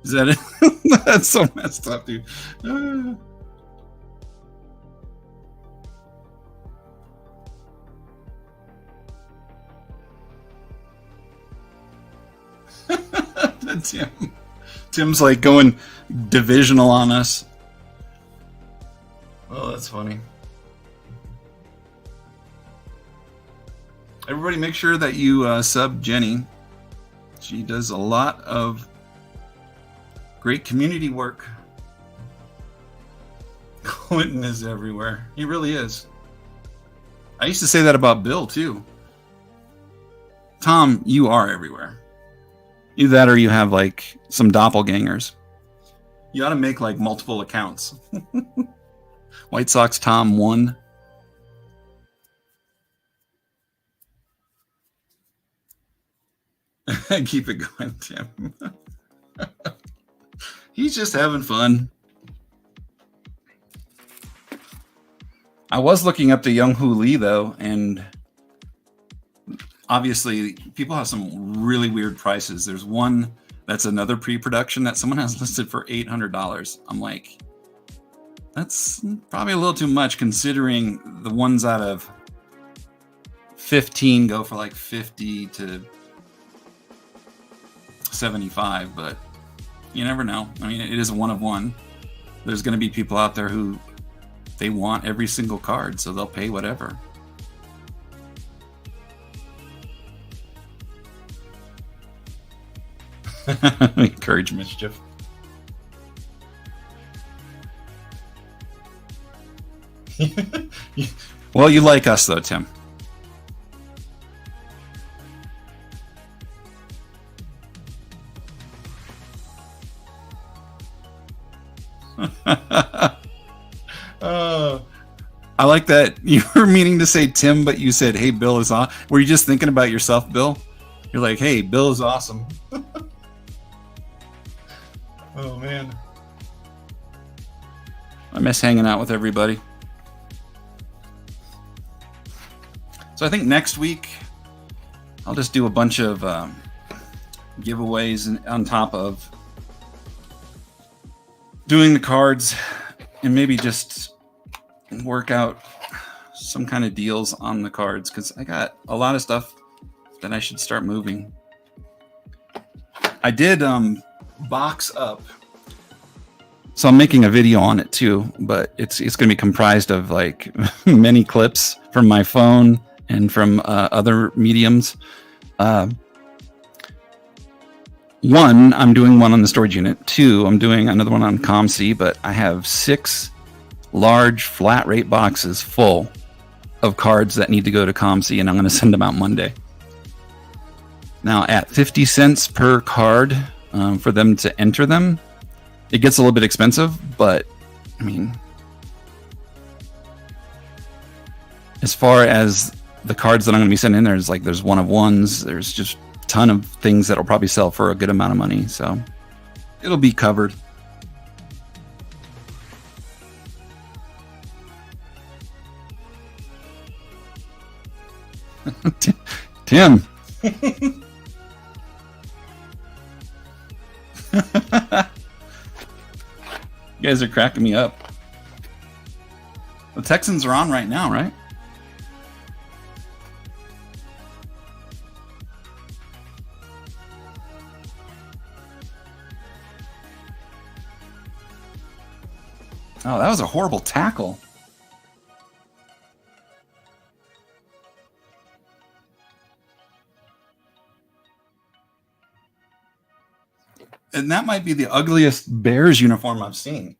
[SPEAKER 1] Is that it? That's so messed up, dude. Tim's like going divisional on us. Oh, that's funny. Everybody make sure that you sub Jenny. She does a lot of great community work. Quentin is everywhere. He really is. I used to say that about Bill, too. Tom, you are everywhere. Either that or you have, like, some doppelgangers. You ought to make, like, multiple accounts. White Sox Tom 1. Keep it going, Tim. He's just having fun. I was looking up the Young Hoo Lee, though, and obviously people have some really weird prices. There's one that's another pre-production that someone has listed for $800. I'm like, that's probably a little too much considering the ones out of 15 go for like 50 to 75, but you never know. I mean, it is a one of one. There's going to be people out there who they want every single card, so they'll pay whatever. Encourage mischief. Well, you like us though, Tim. I like that you were meaning to say Tim, but you said, "Hey, Bill is on." Were you just thinking about yourself, Bill? You're like, "Hey, Bill is awesome." Oh man, I miss hanging out with everybody. So I think next week I'll just do a bunch of giveaways on top of doing the cards, and maybe just work out some kind of deals on the cards, because I got a lot of stuff that I should start moving. I did box up, so I'm making a video on it too, but it's going to be comprised of like many clips from my phone and from other mediums. One, I'm doing one on the storage unit. Two, I'm doing another one on ComC, but I have 6 large flat rate boxes full of cards that need to go to ComC, and I'm going to send them out Monday. Now, at 50 cents per card for them to enter them, it gets a little bit expensive, but I mean, as far as the cards that I'm going to be sending in, there's one of ones, there's just a ton of things that'll probably sell for a good amount of money, so it'll be covered. Tim. You guys are cracking me up. The Texans are on right now, right? Oh, that was a horrible tackle. And that might be the ugliest Bears uniform I've seen.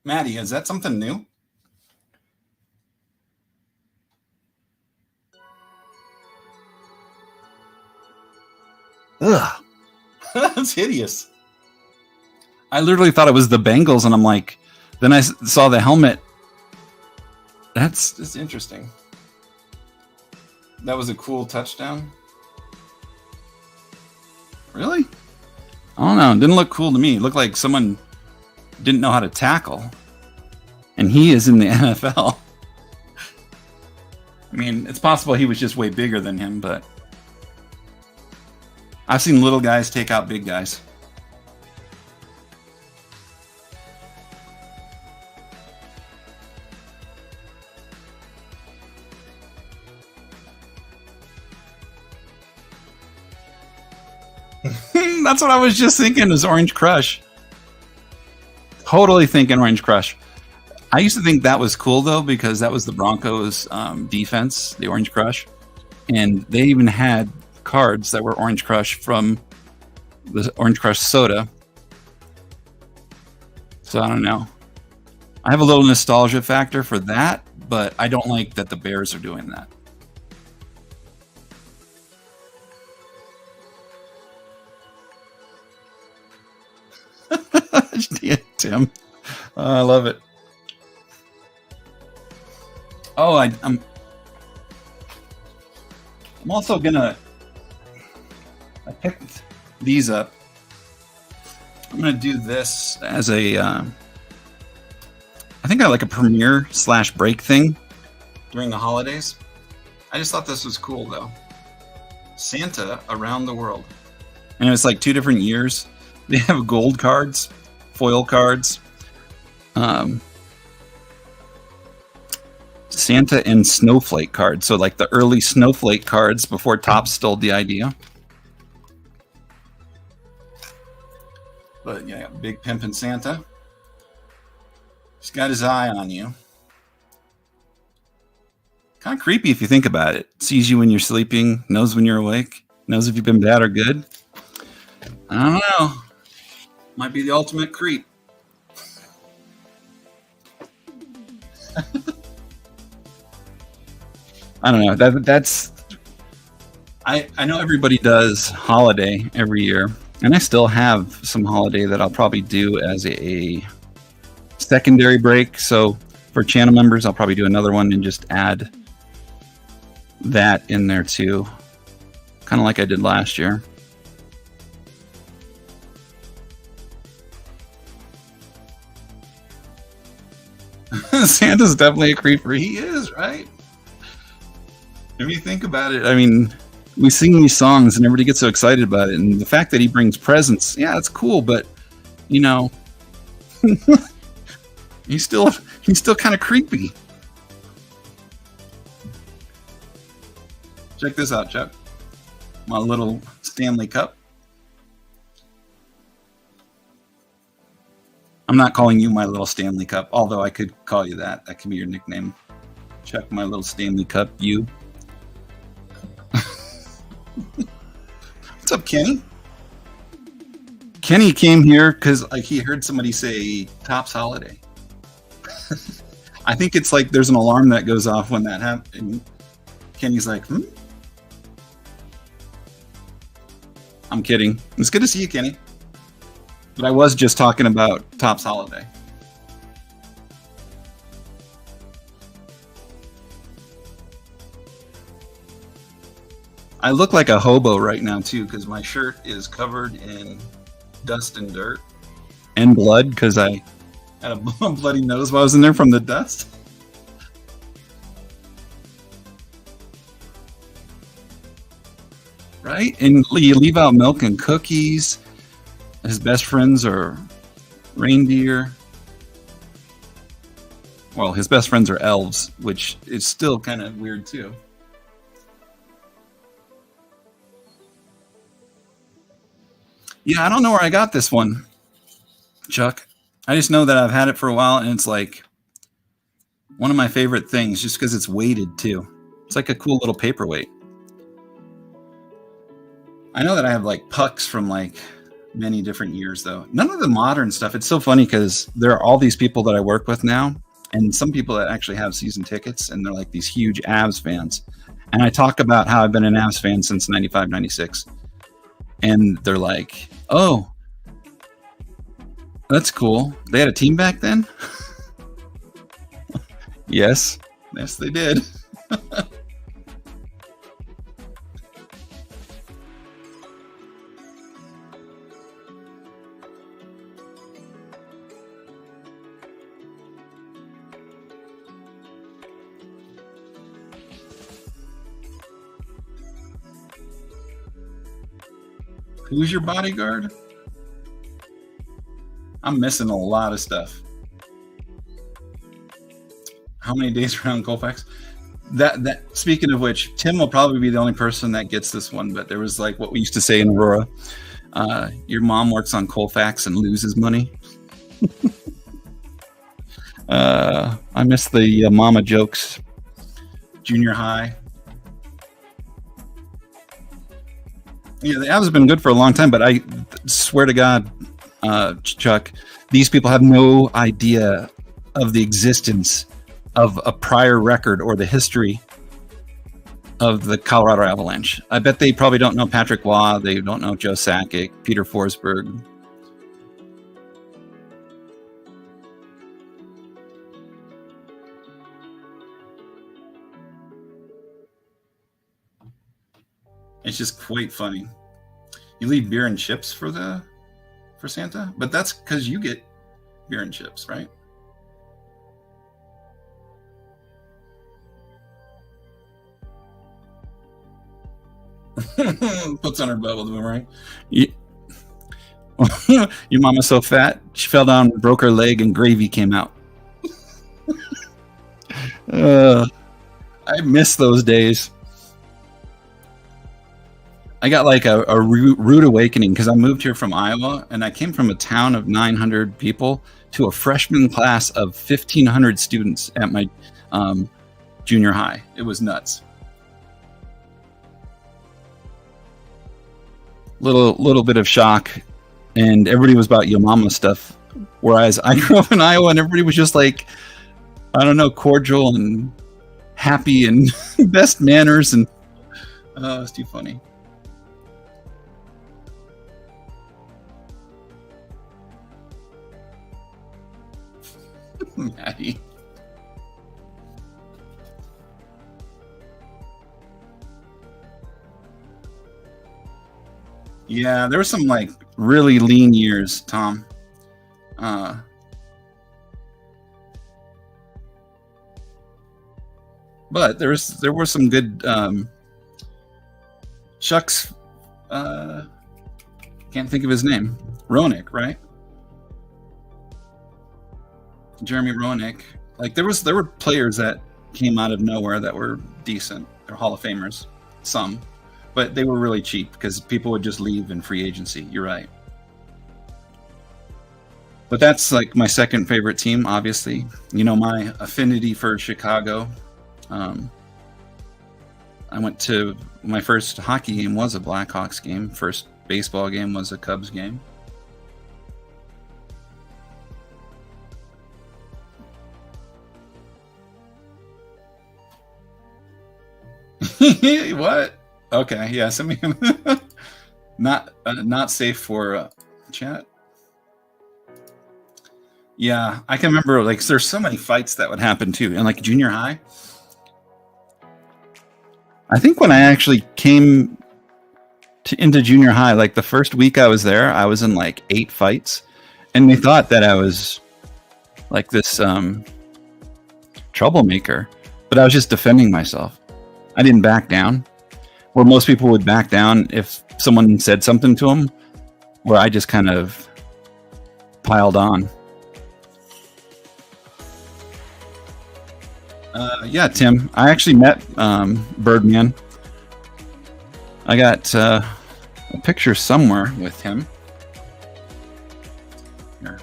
[SPEAKER 1] Maddie, is that something new? Ugh. That's hideous. I literally thought it was the Bengals, and I'm like, then I saw the helmet. That's interesting. That was a cool touchdown. Really? I don't know. It didn't look cool to me. It looked like someone didn't know how to tackle. And he is in the NFL. I mean, it's possible he was just way bigger than him, but I've seen little guys take out big guys. That's what I was just thinking, is Orange Crush. Totally thinking Orange Crush. I used to think that was cool, though, because that was the Broncos' defense, the Orange Crush. And they even had cards that were Orange Crush from the Orange Crush soda. So I don't know. I have a little nostalgia factor for that, but I don't like that the Bears are doing that. Yeah, Tim. I love it. Oh, I'm also gonna. I picked these up. I'm gonna do this as a. I think I like a premiere/break thing during the holidays. I just thought this was cool though. Santa Around the World, and it's like 2 different years. They have gold cards, foil cards, Santa and Snowflake cards. So like the early Snowflake cards before Topps stole the idea. But yeah, big pimpin' Santa. He's got his eye on you. Kind of creepy if you think about it. Sees you when you're sleeping, knows when you're awake, knows if you've been bad or good. I don't know. Might be the ultimate creep. I don't know. That's. I know everybody does holiday every year, and I still have some holiday that I'll probably do as a secondary break. So for channel members, I'll probably do another one and just add that in there too, kind of like I did last year. Santa's definitely a creeper. He is, right? If you think about it, I mean, we sing these songs and everybody gets so excited about it, and the fact that he brings presents, yeah, it's cool, but you know, he's still kind of creepy. Check this out, Chuck. My little Stanley Cup. I'm not calling you my little Stanley Cup, although I could call you that. That can be your nickname. Chuck, my little Stanley Cup. You. What's up, Kenny? Kenny came here because he heard somebody say Topps Holiday. I think it's like there's an alarm that goes off when that happens. Kenny's like, I'm kidding. It's good to see you, Kenny. But I was just talking about Topps Holiday. I look like a hobo right now, too, because my shirt is covered in dust and dirt and blood because I had a bloody nose while I was in there from the dust. Right? And you leave out milk and cookies. His best friends are reindeer. Well, his best friends are elves, which is still kind of weird, too. Yeah, I don't know where I got this one, Chuck. I just know that I've had it for a while, and it's like one of my favorite things just because it's weighted, too. It's like a cool little paperweight. I know that I have like pucks from like many different years, though. None of the modern stuff. It's so funny because there are all these people that I work with now, and some people that actually have season tickets, and they're like these huge Avs fans. And I talk about how I've been an Avs fan since 95, 96. And they're like, oh, that's cool. They had a team back then? Yes. Yes, they did. Who's your bodyguard? I'm missing a lot of stuff. How many days around Colfax? That speaking of which, Tim will probably be the only person that gets this one, but there was like what we used to say in Aurora. Your mom works on Colfax and loses money. I miss the mama jokes. Junior high. Yeah, the apps have been good for a long time, but I swear to God, Chuck, these people have no idea of the existence of a prior record or the history of the Colorado Avalanche. I bet they probably don't know Patrick Waugh. They don't know Joe Sakic, Peter Forsberg. It's just quite funny. You leave beer and chips for Santa, but that's because you get beer and chips, right? Puts on her butt with a boomerang. Your mama's so fat, she fell down, broke her leg, and gravy came out. I miss those days. I got like a rude awakening because I moved here from Iowa, and I came from a town of 900 people to a freshman class of 1,500 students at my junior high. It was nuts. Little bit of shock, and everybody was about your mama stuff. Whereas I grew up in Iowa, and everybody was just like, I don't know, cordial and happy and best manners, and it's too funny. Maddie. Yeah, there were some like really lean years, Tom. Uh, but there were some good Chuck's. Can't think of his name. Roenick, right? Jeremy Roenick. Like there were players that came out of nowhere that were decent. They're Hall of Famers, some, but they were really cheap because people would just leave in free agency. You're right. But that's like my second favorite team, obviously. You know, my affinity for Chicago. Um, I went to my first hockey game was a Blackhawks game. First baseball game was a Cubs game. What? Okay, yeah. Send me not safe for chat. Yeah, I can remember like there's so many fights that would happen too, and like junior high. I think when I actually came into junior high, like the first week I was there, I was in like 8 fights, and they thought that I was like this troublemaker, but I was just defending myself. I didn't back down. Where most people would back down if someone said something to them, where I just kind of piled on. Yeah, Tim. I actually met Birdman. I got a picture somewhere with him. Here.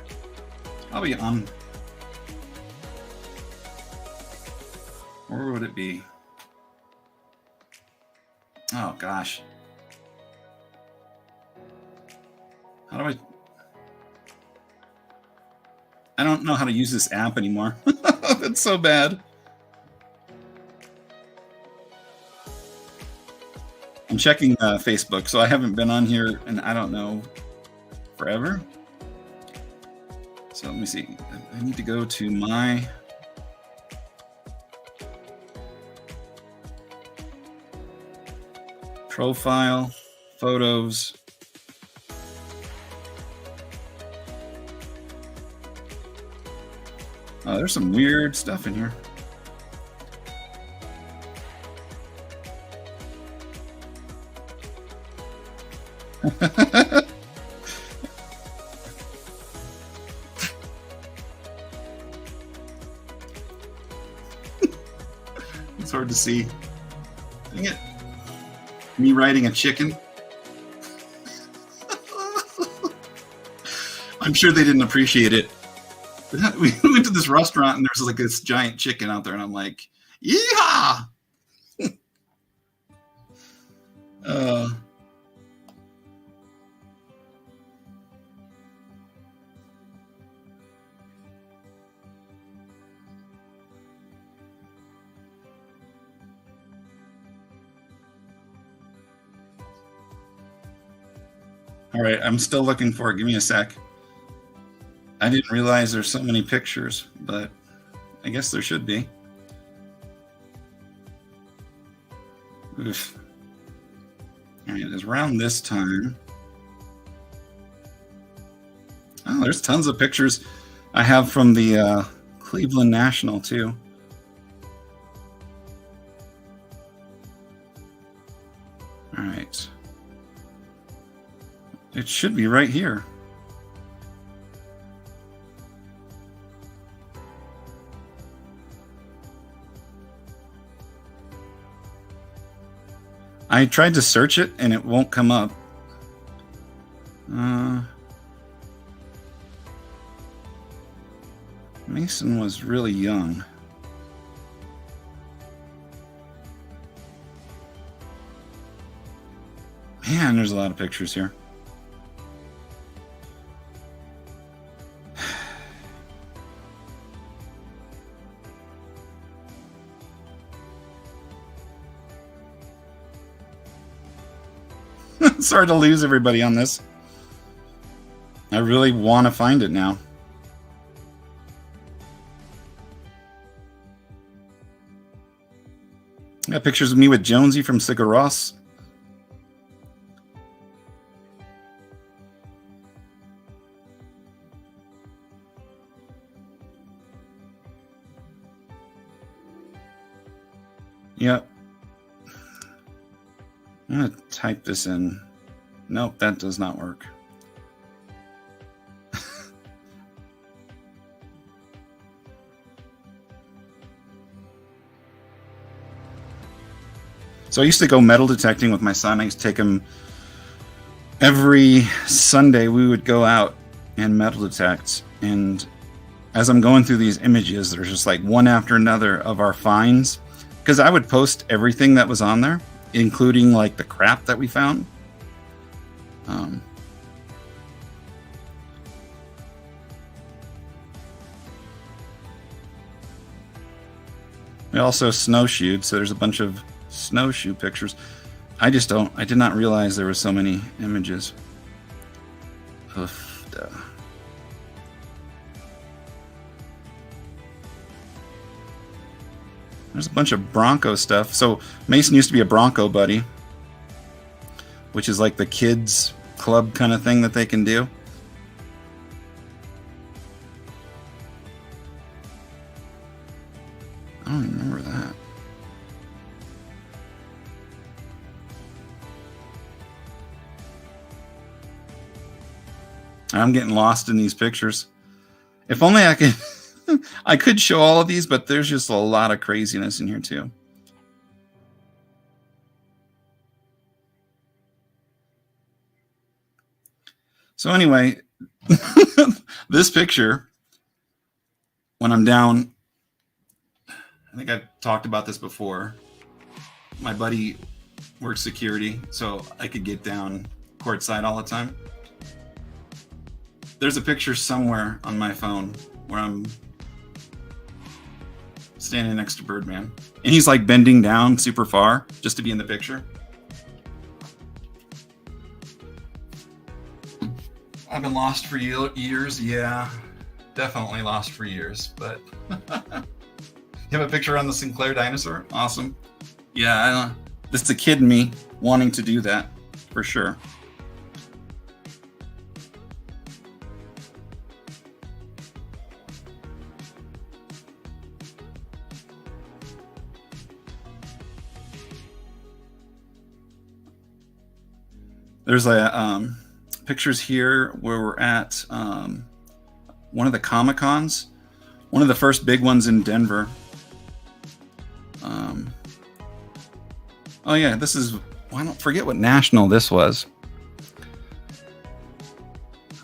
[SPEAKER 1] Probably on. Where would it be? Oh, gosh. How do I don't know how to use this app anymore. That's so bad. I'm checking Facebook, so I haven't been on here in, I don't know, forever. So let me see. I need to go to my profile, photos. Oh, there's some weird stuff in here. It's hard to see. Dang it. Me riding a chicken. I'm sure they didn't appreciate it. We went to this restaurant and there's like this giant chicken out there, and I'm like, yeehaw! uh, All right, I'm still looking for it. Give me a sec. I didn't realize there's so many pictures, but I guess there should be. Oof. All right, it's around this time. Oh, there's tons of pictures I have from the Cleveland National, too. All right. It should be right here. I tried to search it and it won't come up. Mason was really young. Man, there's a lot of pictures here. Sorry to lose everybody on this. I really want to find it now. I got pictures of me with Jonesy from Sigur Rós. Yep. I'm going to type this in. Nope, that does not work. So I used to go metal detecting with my son. I used to take him every Sunday. We would go out and metal detect. And as I'm going through these images, there's just like one after another of our finds. Because I would post everything that was on there, including like the crap that we found. We also snowshoed, so there's a bunch of snowshoe pictures. I did not realize there were so many images. Oof, duh. There's a bunch of Bronco stuff. So Mason used to be a Bronco buddy, which is like the kids club kind of thing that they can do. I don't remember that. I'm getting lost in these pictures. If only I could I could show all of these, but there's just a lot of craziness in here too. So anyway, this picture, when I'm down, I think I've talked about this before. My buddy works security, so I could get down courtside all the time. There's a picture somewhere on my phone where I'm standing next to Birdman. And he's like bending down super far just to be in the picture. I've been lost for years. Yeah, definitely lost for years. But you have a picture on the Sinclair dinosaur? Awesome. Yeah, this is a kid in me wanting to do that for sure. There's a pictures here where we're at one of the Comic-Cons, one of the first big ones in Denver. Oh yeah, this is, I don't forget what national this was.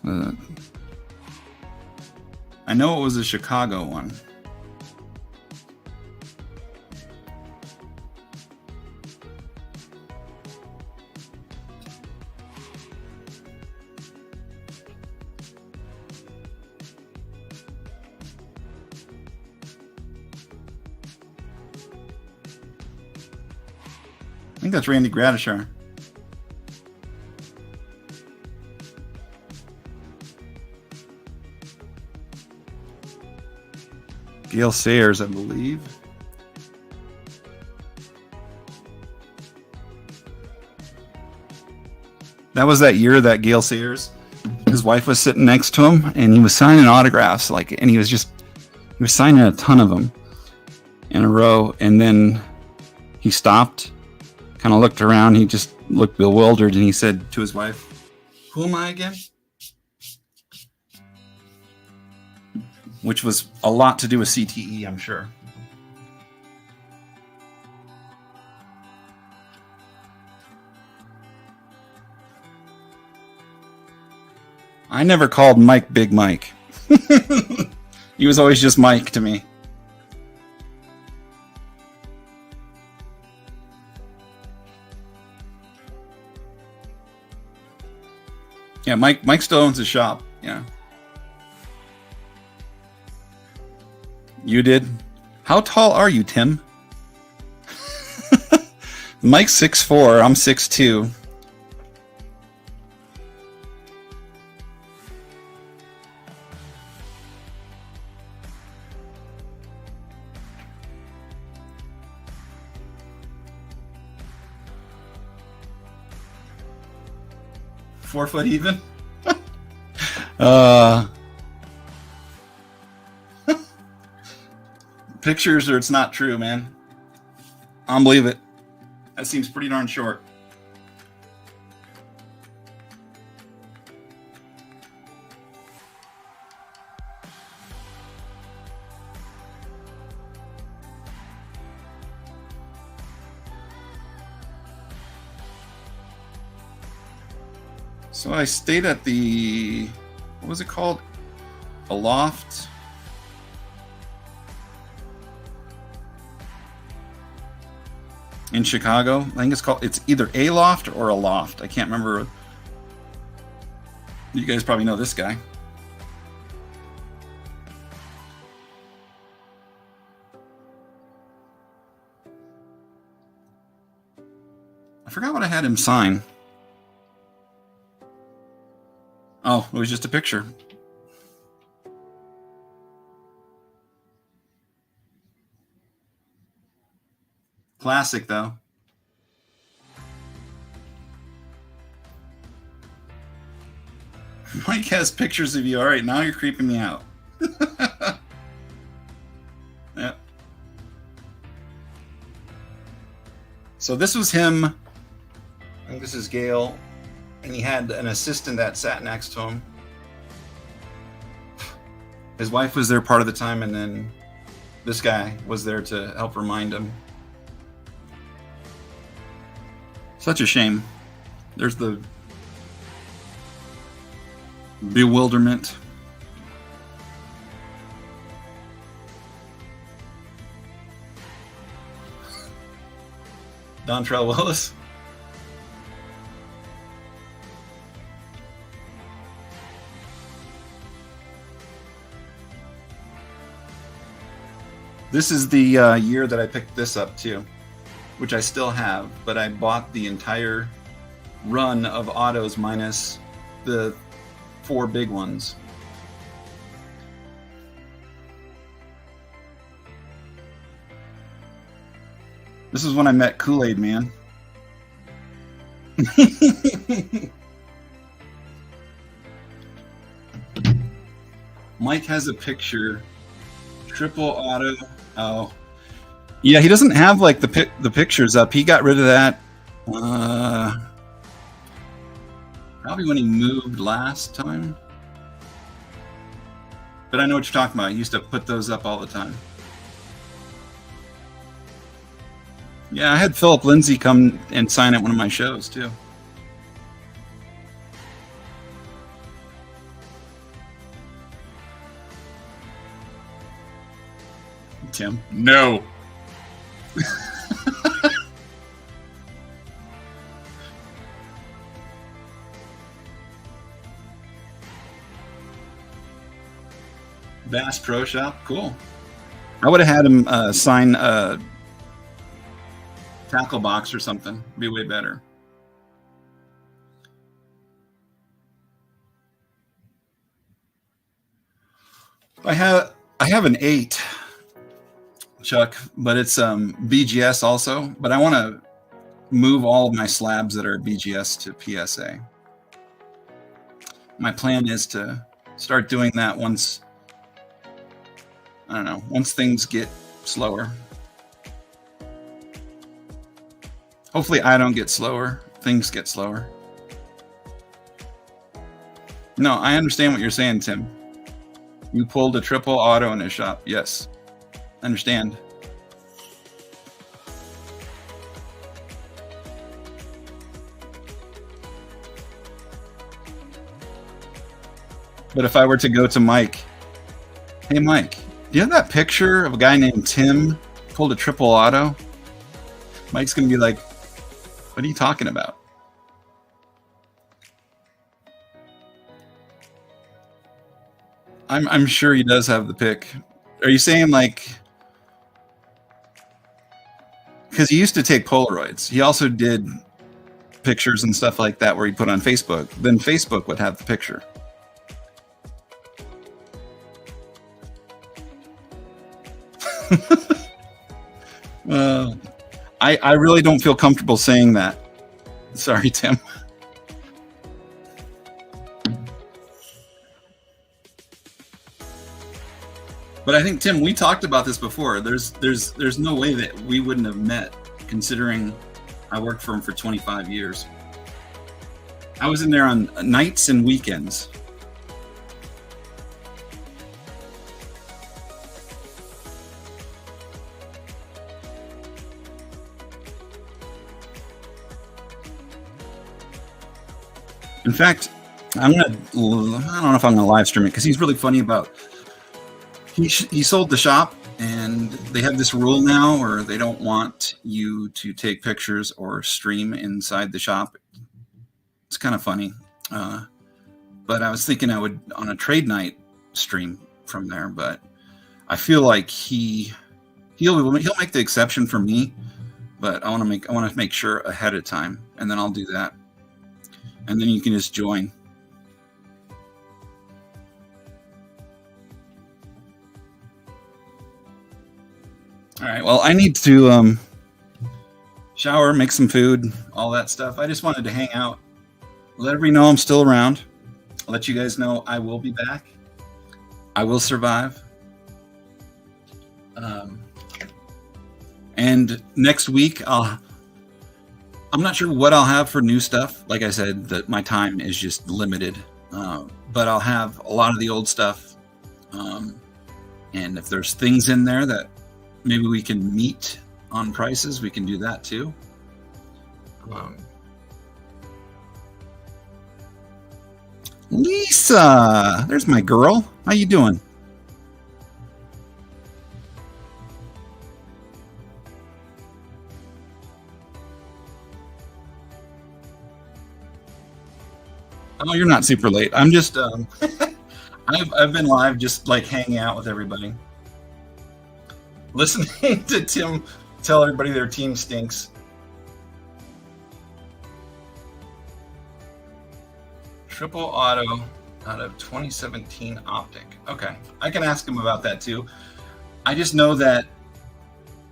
[SPEAKER 1] I know it was a Chicago one. I think that's Randy Gradishar. Gail Sayers, I believe. That was that year that Gail Sayers, his wife was sitting next to him, and he was signing autographs, and he was signing a ton of them in a row, and then he stopped, kind of looked around, he just looked bewildered, and he said to his wife, "Who am I again?" Which was a lot to do with CTE, I'm sure. I never called Mike Big Mike. He was always just Mike to me. Yeah, Mike still owns a shop. Yeah. You did? How tall are you, Tim? Mike's 6'4", I'm 6'2". Four foot even? Pictures or it's not true, man. I don't believe it. That seems pretty darn short. So I stayed at the, what was it called? A loft? In Chicago. I think it's either a loft or a loft. I can't remember. You guys probably know this guy. I forgot what I had him sign. Oh, it was just a picture. Classic, though. Mike has pictures of you. All right, now you're creeping me out. Yeah. So this was him. I think this is Gail. And he had an assistant that sat next to him. His wife was there part of the time, and then this guy was there to help remind him. Such a shame. There's the bewilderment. Dontrell Willis. This is the year that I picked this up too, which I still have, but I bought the entire run of autos minus the 4 big ones. This is when I met Kool-Aid Man. Mike has a picture. Triple auto. Oh, yeah. He doesn't have like the pictures up. He got rid of that. Probably when he moved last time. But I know what you're talking about. He used to put those up all the time. Yeah, I had Philip Lindsay come and sign at one of my shows too. Tim. No. Bass Pro Shop. Cool. I would have had him sign a tackle box or something. It'd be way better. I have an 8. Chuck, but it's BGS also. But I want to move all of my slabs that are BGS to PSA. My plan is to start doing that once, I don't know, once things get slower. Hopefully I don't get slower. Things get slower. No, I understand what you're saying, Tim. You pulled a triple auto in a shop. Yes. Understand. But if I were to go to Mike, hey Mike, do you have that picture of a guy named Tim pulled a triple auto? Mike's gonna be like, what are you talking about? I'm sure he does have the pic. Are you saying like, because he used to take Polaroids. He also did pictures and stuff like that where he put on Facebook. Then Facebook would have the picture. I really don't feel comfortable saying that. Sorry, Tim. But I think, Tim, we talked about this before. There's no way that we wouldn't have met, considering I worked for him for 25 years. I was in there on nights and weekends. In fact, I don't know if I'm gonna live stream it because he's really funny about. He sold the shop, and they have this rule now where they don't want you to take pictures or stream inside the shop. It's kind of funny, but I was thinking I would on a trade night stream from there, but I feel like he'll make the exception for me, but I want to make sure ahead of time, and then I'll do that, and then you can just join. All right, well, I need to shower, make some food, all that stuff. I just wanted to hang out, let everybody know I'm still around, let you guys know I will be back. I will survive. And next week, I'm not sure what I'll have for new stuff. Like I said, that my time is just limited, but I'll have a lot of the old stuff. And if there's things in there that maybe we can meet on prices, we can do that too. Lisa, there's my girl. How you doing? Oh, you're not super late. I'm just, I've been live just like hanging out with everybody. Listening to Tim tell everybody their team stinks. Triple auto out of 2017 Optic. Okay, I can ask him about that too. I just know that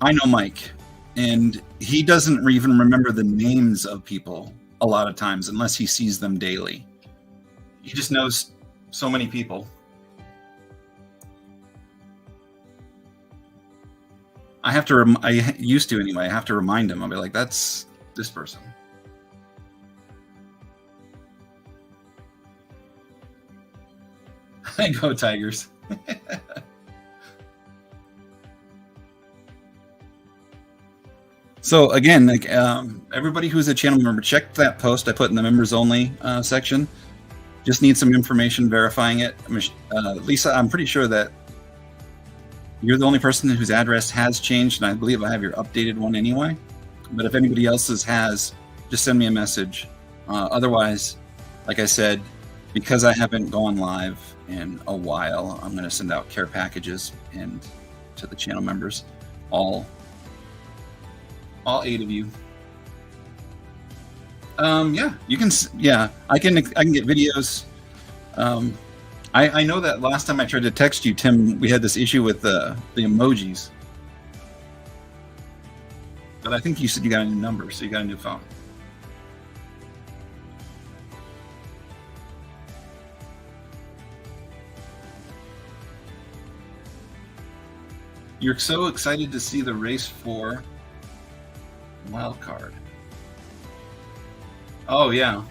[SPEAKER 1] I know Mike, and he doesn't even remember the names of people a lot of times unless he sees them daily. He just knows so many people. I have to. I used to anyway. I have to remind him. I'll be like, "That's this person." Go Tigers! So again, like everybody who's a channel member, check that post I put in the members only section. Just need some information verifying it. Lisa, I'm pretty sure that you're the only person whose address has changed, and I believe I have your updated one anyway. But if anybody else's has, just send me a message. Otherwise, like I said, because I haven't gone live in a while, I'm going to send out care packages and to the channel members, all 8 of you. Yeah, you can. Yeah, I can get videos. I know that last time I tried to text you, Tim, we had this issue with the emojis. But I think you said you got a new number, so you got a new phone. You're so excited to see the race for wild card. Oh yeah.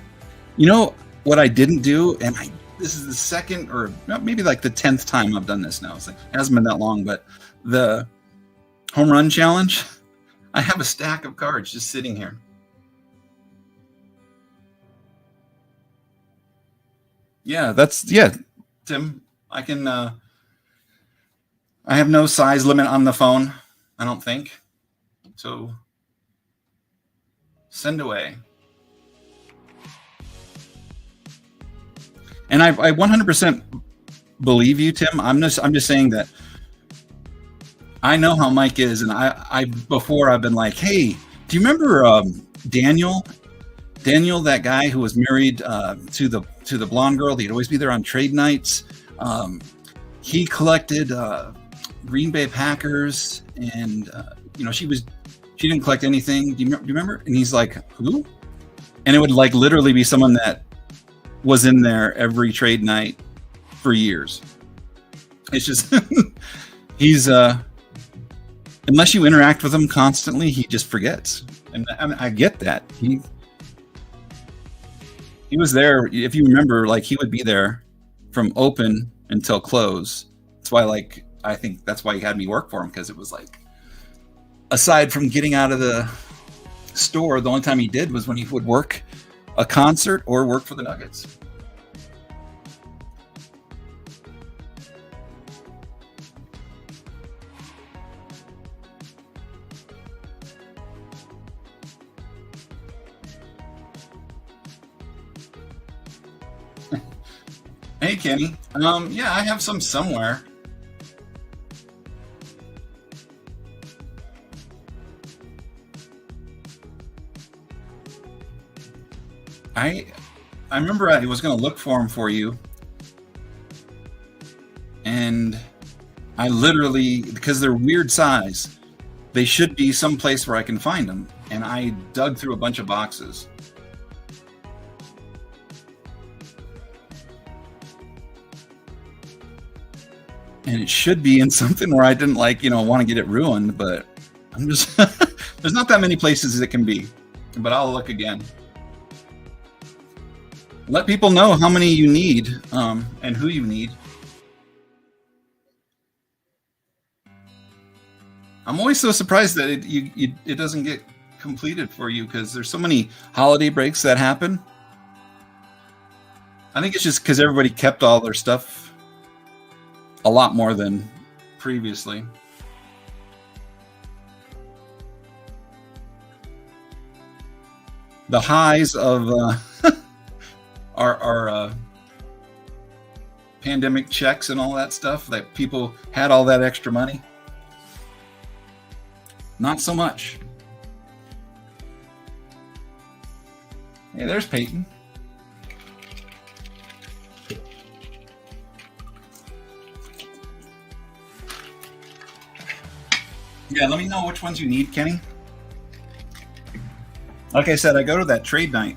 [SPEAKER 1] You know what I didn't do, and this is the second or maybe like the 10th time I've done this now. It's like, it hasn't been that long, but the home run challenge, I have a stack of cards just sitting here. Yeah, Tim, I can I have no size limit on the phone, I don't think. So send away. And I 100% believe you, Tim. I'm just saying that I know how Mike is, and before I've been like, hey, do you remember Daniel? Daniel, that guy who was married to the blonde girl. He'd always be there on trade nights. He collected Green Bay Packers, and she didn't collect anything. Do you remember? And he's like, who? And it would like literally be someone that was in there every trade night for years. It's just he's unless you interact with him constantly, he just forgets. And I get that. He was there, if you remember, like he would be there from open until close. That's why I think that's why he had me work for him, because it was like, aside from getting out of the store, the only time he did was when he would work a concert or work for the Nuggets. Hey Kenny, yeah, I have some somewhere. I remember I was going to look for them for you, and I literally, because they're weird size, they should be someplace where I can find them, and I dug through a bunch of boxes. And it should be in something where I didn't want to get it ruined, but I'm just there's not that many places it can be, but I'll look again. Let people know how many you need, and who you need. I'm always so surprised that it doesn't get completed for you, because there's so many holiday breaks that happen. I think it's just because everybody kept all their stuff a lot more than previously. The highs of our pandemic checks and all that stuff, that people had all that extra money. Not so much. Hey, there's Peyton. Yeah, let me know which ones you need, Kenny. Like I said, I go to that trade night.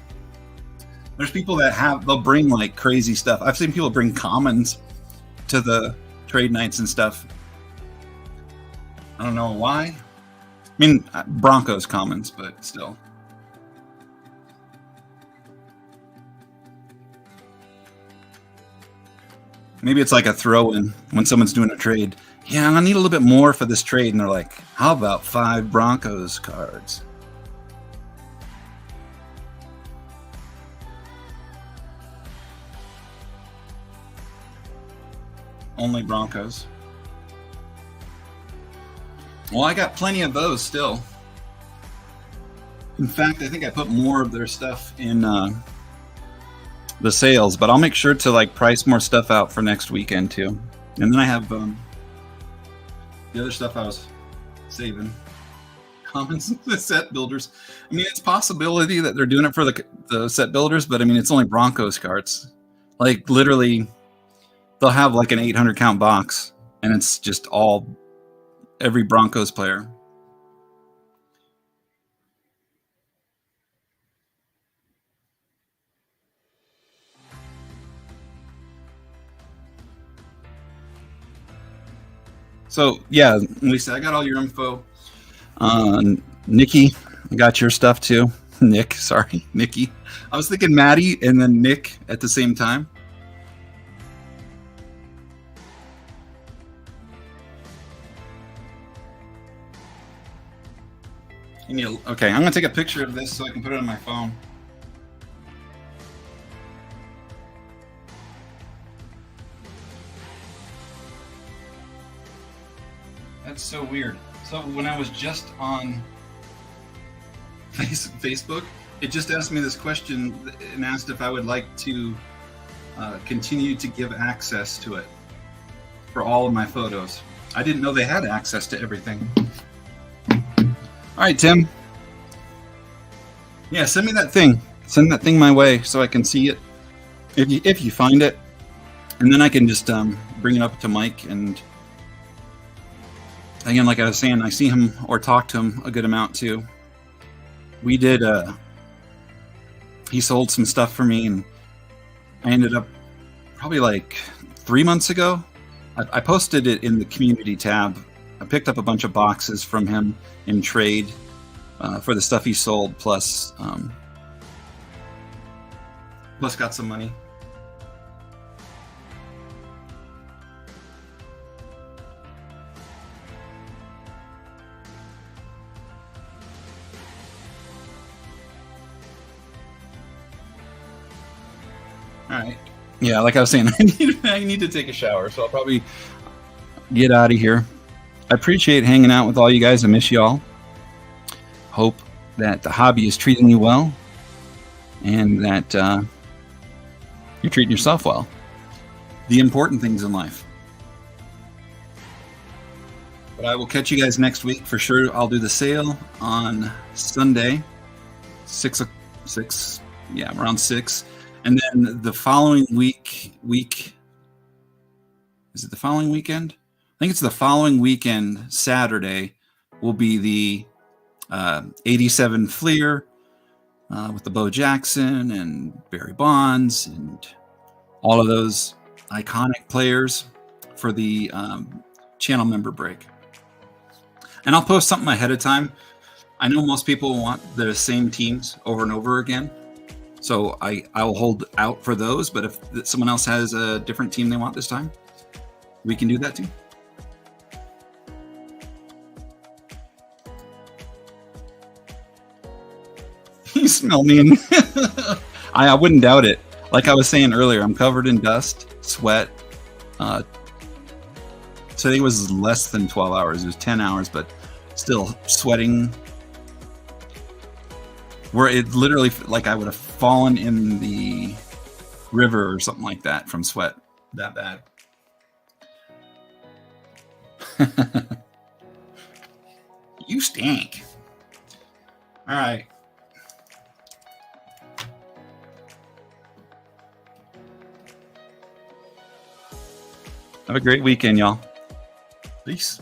[SPEAKER 1] There's people that they'll bring like crazy stuff. I've seen people bring commons to the trade nights and stuff. I don't know why. I mean, Broncos commons, but still. Maybe it's like a throw-in when someone's doing a trade. Yeah, I need a little bit more for this trade. And they're like, how about 5 Broncos cards? Only Broncos. Well, I got plenty of those still. In fact, I think I put more of their stuff in the sales, but I'll make sure to price more stuff out for next weekend too. And then I have the other stuff I was saving. Commons, the set builders. I mean, it's a possibility that they're doing it for the set builders, but I mean, it's only Broncos cards. Like literally, they'll have like an 800 count box, and it's just every Broncos player. So yeah, Lisa, I got all your info. Nikki, I got your stuff too. Nick, sorry, Nikki. I was thinking Maddie and then Nick at the same time. Okay, I'm gonna take a picture of this so I can put it on my phone. That's so weird. So when I was just on Facebook, it just asked me this question and asked if I would like to continue to give access to it for all of my photos. I didn't know they had access to everything. All right, Tim. Yeah, send me that thing. Send that thing my way so I can see it if you find it, and then I can just bring it up to Mike. And again, like I was saying, I see him or talk to him a good amount too. We did. He sold some stuff for me, and I ended up probably like 3 months ago. I posted it in the community tab. I picked up a bunch of boxes from him in trade for the stuff he sold, plus got some money. All right. Yeah, like I was saying, I need to take a shower, so I'll probably get out of here. I appreciate hanging out with all you guys. I miss you all. Hope that the hobby is treating you well, and that you're treating yourself well. The important things in life. But I will catch you guys next week for sure. I'll do the sale on Sunday, 6, around 6. And then the following week, is it the following weekend? I think it's the following weekend, Saturday, will be the 87 Fleer with the Bo Jackson and Barry Bonds and all of those iconic players for the channel member break. And I'll post something ahead of time. I know most people want the same teams over and over again. So I will hold out for those, but if someone else has a different team they want this time, we can do that too. You smell me. I wouldn't doubt it. Like I was saying earlier, I'm covered in dust, sweat. Today was less than 12 hours. It was 10 hours, but still sweating. Where it literally, like I would have fallen in the river or something like that from sweat. That bad. You stink. All right. Have a great weekend, y'all. Peace.